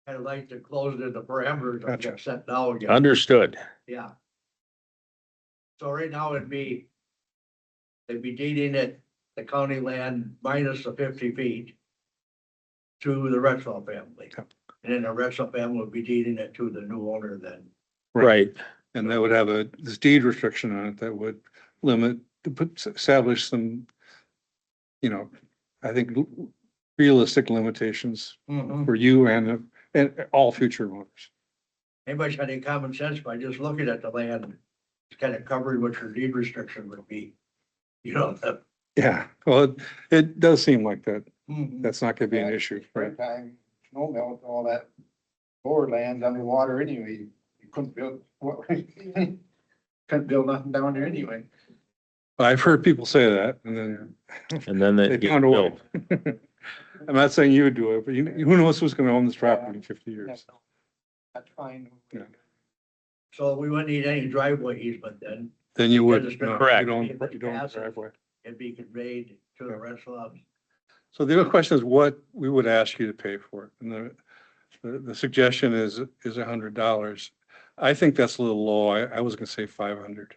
Speaker 11: I'd like to close the parameters and
Speaker 1: Gotcha.
Speaker 11: get sent down again.
Speaker 9: Understood.
Speaker 11: Yeah. So right now they'd be deeding it, the county land minus the 50 feet to the Retzlaff family.
Speaker 1: Yep.
Speaker 11: And then the Retzlaff family would be deeding it to the new owner then.
Speaker 9: Right.
Speaker 1: And that would have this deed restriction on it that would establish some, I think realistic limitations for you and all future owners.
Speaker 11: Anybody's got any common sense by just looking at the land, it's kind of covering what your deed restriction would be.
Speaker 1: Yeah, well, it does seem like that.
Speaker 11: Mhm.
Speaker 1: That's not gonna be an issue, right?
Speaker 10: Springtime, snow melt, all that lower land's underwater anyway. You couldn't build, couldn't build nothing down there anyway.
Speaker 1: I've heard people say that and then
Speaker 9: And then
Speaker 1: they
Speaker 9: they get
Speaker 1: found a way.
Speaker 9: built.
Speaker 1: I'm not saying you would do it, but who knows who's gonna own this property in 50 years?
Speaker 10: That's fine.
Speaker 1: Yeah.
Speaker 11: So we wouldn't need any driveway easement then.
Speaker 1: Then you would.
Speaker 11: Because it's been-
Speaker 1: no,
Speaker 9: Correct.
Speaker 1: You don't have a driveway.
Speaker 11: It'd be conveyed to the Retzlaffs.
Speaker 1: So the other question is what we would ask you to pay for it. And the suggestion is $100. I think that's a little low. I was gonna say 500.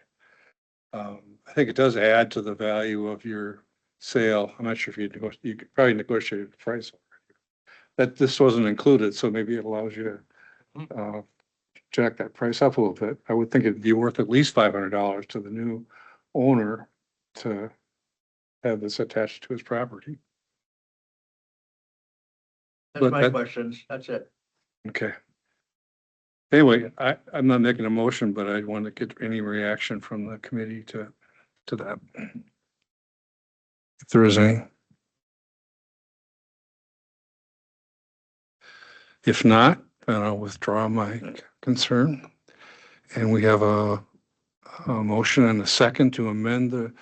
Speaker 1: I think it does add to the value of your sale. I'm not sure if you could probably negotiate the price. That this wasn't included, so maybe it allows you to jack that price up a little bit. I would think it'd be worth at least $500 to the new owner to have this attached to his property.
Speaker 11: That's
Speaker 1: But
Speaker 11: my
Speaker 1: that-
Speaker 11: questions. That's it.
Speaker 1: Okay. Anyway, I'm not making a motion, but I want to get any reaction from the committee to that. If there is any. If not, then I'll withdraw my concern. And we have a motion and a second to amend the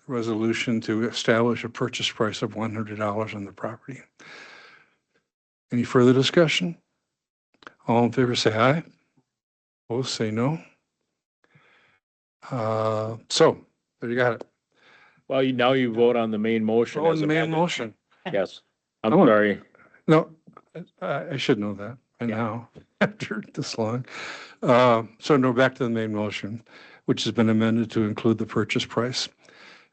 Speaker 1: resolution to establish a purchase price of $100 on the property. Any further discussion? All in favor, say aye. Opposed, say no. So, there you got it.
Speaker 9: Well, now you vote on the main motion.
Speaker 1: Oh,
Speaker 9: as
Speaker 1: the main
Speaker 9: amended.
Speaker 1: motion.
Speaker 9: Yes. I'm
Speaker 1: Oh.
Speaker 9: sorry.
Speaker 1: No, I should know that by now, after this long. So no, back to the main motion, which has been amended to include the purchase price.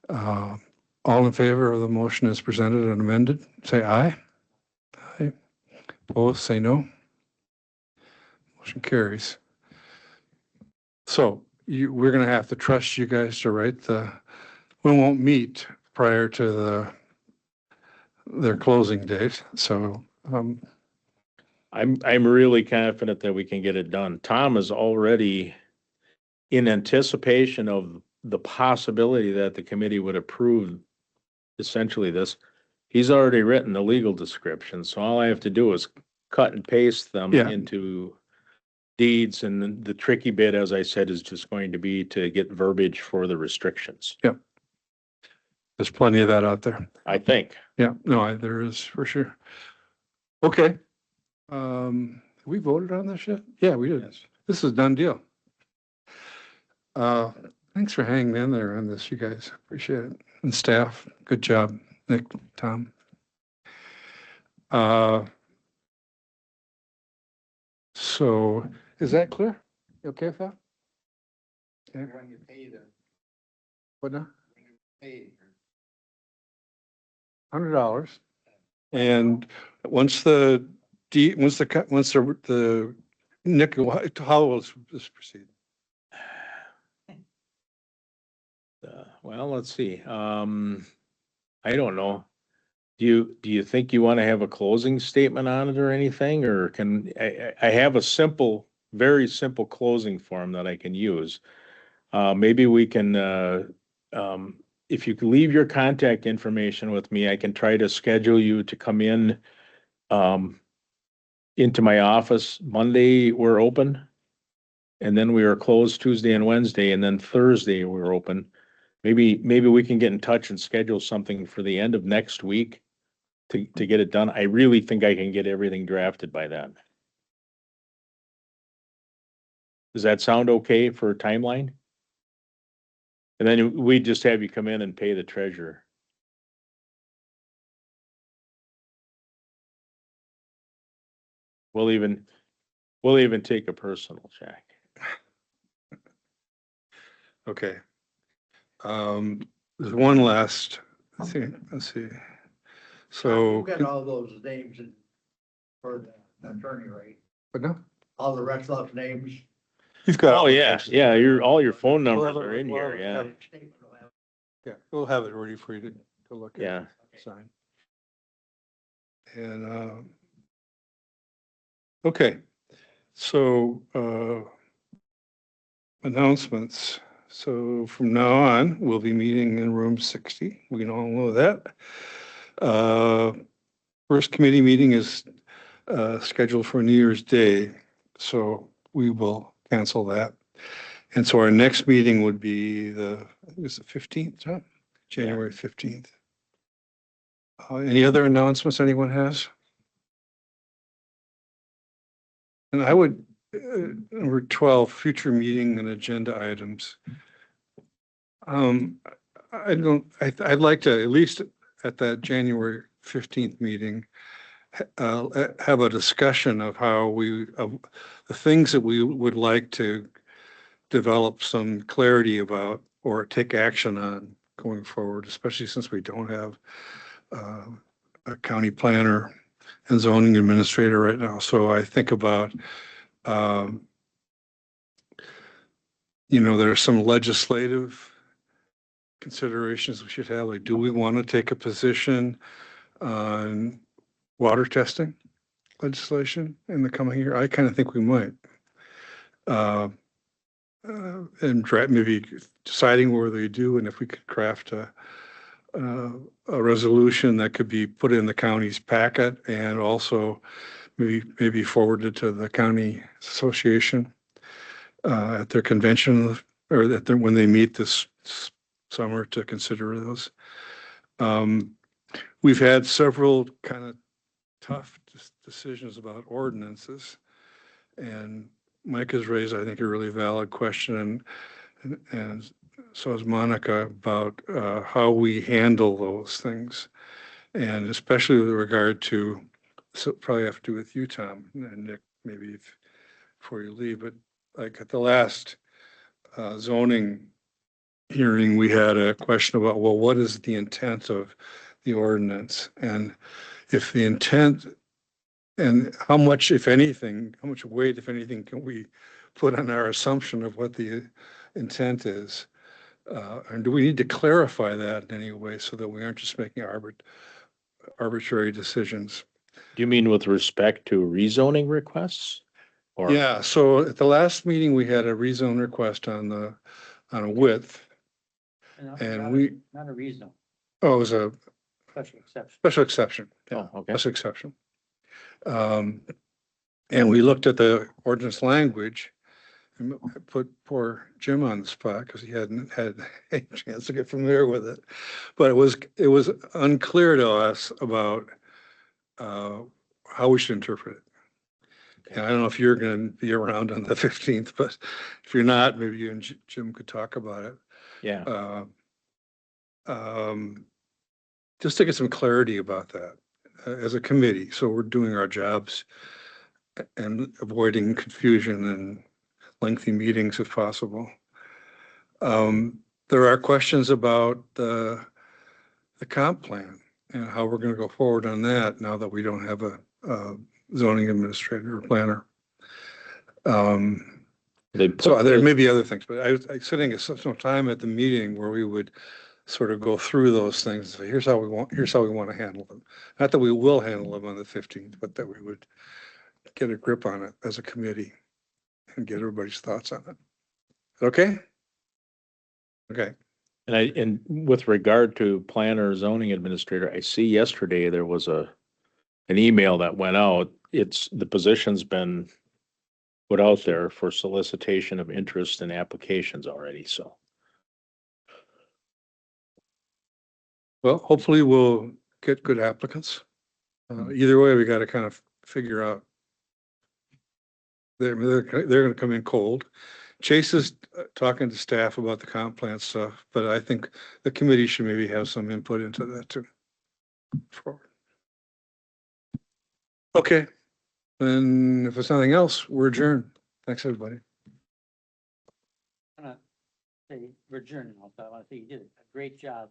Speaker 1: All in favor of the motion as presented and amended, say aye. Aye. Opposed, say no. Motion carries. So we're gonna have to trust you guys to write we won't meet prior to their closing date, so,
Speaker 9: I'm really confident that we can get it done. Tom is already in anticipation of the possibility that the committee would approve essentially this. He's already written the legal description, so all I have to do is cut and paste them
Speaker 1: Yeah.
Speaker 9: into deeds, and then the tricky bit, as I said, is just going to be to get verbiage for the restrictions,
Speaker 1: there's plenty of that out there.
Speaker 9: I think.
Speaker 1: Yeah, no, there is for sure. Okay. We voted on this yet? Yeah, we did. This is a done deal. Thanks for hanging in there on this, you guys. Appreciate it. And staff, good job, Nick, Tom. So is that clear? You okay with that? Yeah.
Speaker 10: When you pay
Speaker 1: What now?
Speaker 10: pay.
Speaker 1: $100. And once the Nick, how will this proceed?
Speaker 9: Well, let's see. I don't know. Do you think you want to have a closing statement on it or anything, or I have a very simple closing form that I can use. Maybe we can, if you can leave your contact information with me, I can try to schedule you to come in, into my office. Monday, we're open. And then we were closed Tuesday and Wednesday, and then Thursday we were open. Maybe we can get in touch and schedule something for the end of next week to get it done. I really think I can get everything drafted by then. Does that sound okay for a timeline? And then we just have you come in and pay the treasurer. We'll even take a personal check.
Speaker 1: Okay. There's one last thing, let's see. So,
Speaker 11: You got all those names in for the attorney, right?
Speaker 1: but no,
Speaker 11: All the rest of the names.
Speaker 1: you've got.
Speaker 9: Oh, yeah, yeah, all your phone
Speaker 1: We'll
Speaker 9: numbers
Speaker 1: have it-
Speaker 9: are in
Speaker 1: we'll
Speaker 9: here,
Speaker 1: have it-
Speaker 9: yeah.
Speaker 1: have it- Yeah, we'll have it ready for you to look at.
Speaker 9: Yeah.
Speaker 1: Sign. And, okay, so, announcements. So from now on, we'll be meeting in room 60. We can all know that. First committee meeting is scheduled for New Year's Day, so we will cancel that. And so our next meeting would be I think it's the 15th, huh? January 15th. Any other announcements anyone has? And I would, number 12, future meeting and agenda items. I'd like to, at least at that January 15th meeting, have a discussion of of the things that we would like to develop some clarity about or take action on going forward, especially since we don't have a county planner and zoning administrator right now. So I think about, there are some legislative considerations we should have. Like, do we want to take a position on water testing legislation in the coming year? I kind of think we might. And maybe deciding whether they do, and if we could craft a resolution that could be put in the county's packet and also maybe forwarded to the county association at their convention or when they meet this summer to consider those. We've had several kind of tough decisions about ordinances, and Mike has raised, I think, a really valid question, and so has Monica, about how we handle those things, and especially with regard to, so probably have to do with you, Tom, and Nick, maybe before you leave, but like at the last zoning hearing, we had a question about, well, what is the intent of the ordinance? And if the intent, and how much, if anything, how much weight, if anything, can we put on our assumption of what the intent is? And do we need to clarify that in any way so that we aren't just making arbitrary decisions?
Speaker 9: Do you mean with respect to rezoning requests? Or,
Speaker 1: Yeah, so at the last meeting, we had a rezone request on a width. And
Speaker 2: Not a reason,
Speaker 1: it was a
Speaker 2: special exception.
Speaker 1: special exception. Yeah,
Speaker 9: oh, okay.
Speaker 1: special exception. And we looked at the ordinance language and put poor Jim on the spot because he hadn't had a chance to get familiar with it. But it was unclear to us about how we should interpret it. And I don't know if you're going to be around on the 15th, but if you're not, maybe you and Jim could talk about it.
Speaker 9: Yeah,
Speaker 1: Just to get some clarity about that as a committee. So we're doing our jobs and avoiding confusion and lengthy meetings if possible. There are questions about the comp plan and how we're going to go forward on that now that we don't have a zoning administrator or planner. So there may be other things, but I sitting some time at the meeting where we would sort of go through those things. So here's how we want to handle them. Not that we will handle them on the 15th, but that we would get a grip on it as a committee and get everybody's thoughts on it. Okay? Okay.
Speaker 9: and with regard to planner zoning administrator, I see yesterday there was an email that went out. The position's been put out there for solicitation of interest and applications already, so.
Speaker 1: Well, hopefully we'll get good applicants. Either way, we gotta kind of figure out. They're gonna come in cold. Chase is talking to staff about the comp plan stuff, but I think the committee should maybe have some input into that too. Okay, then if there's nothing else, we're adjourned. Thanks, everybody.
Speaker 2: Say, we're adjourning. I want to say you did a great job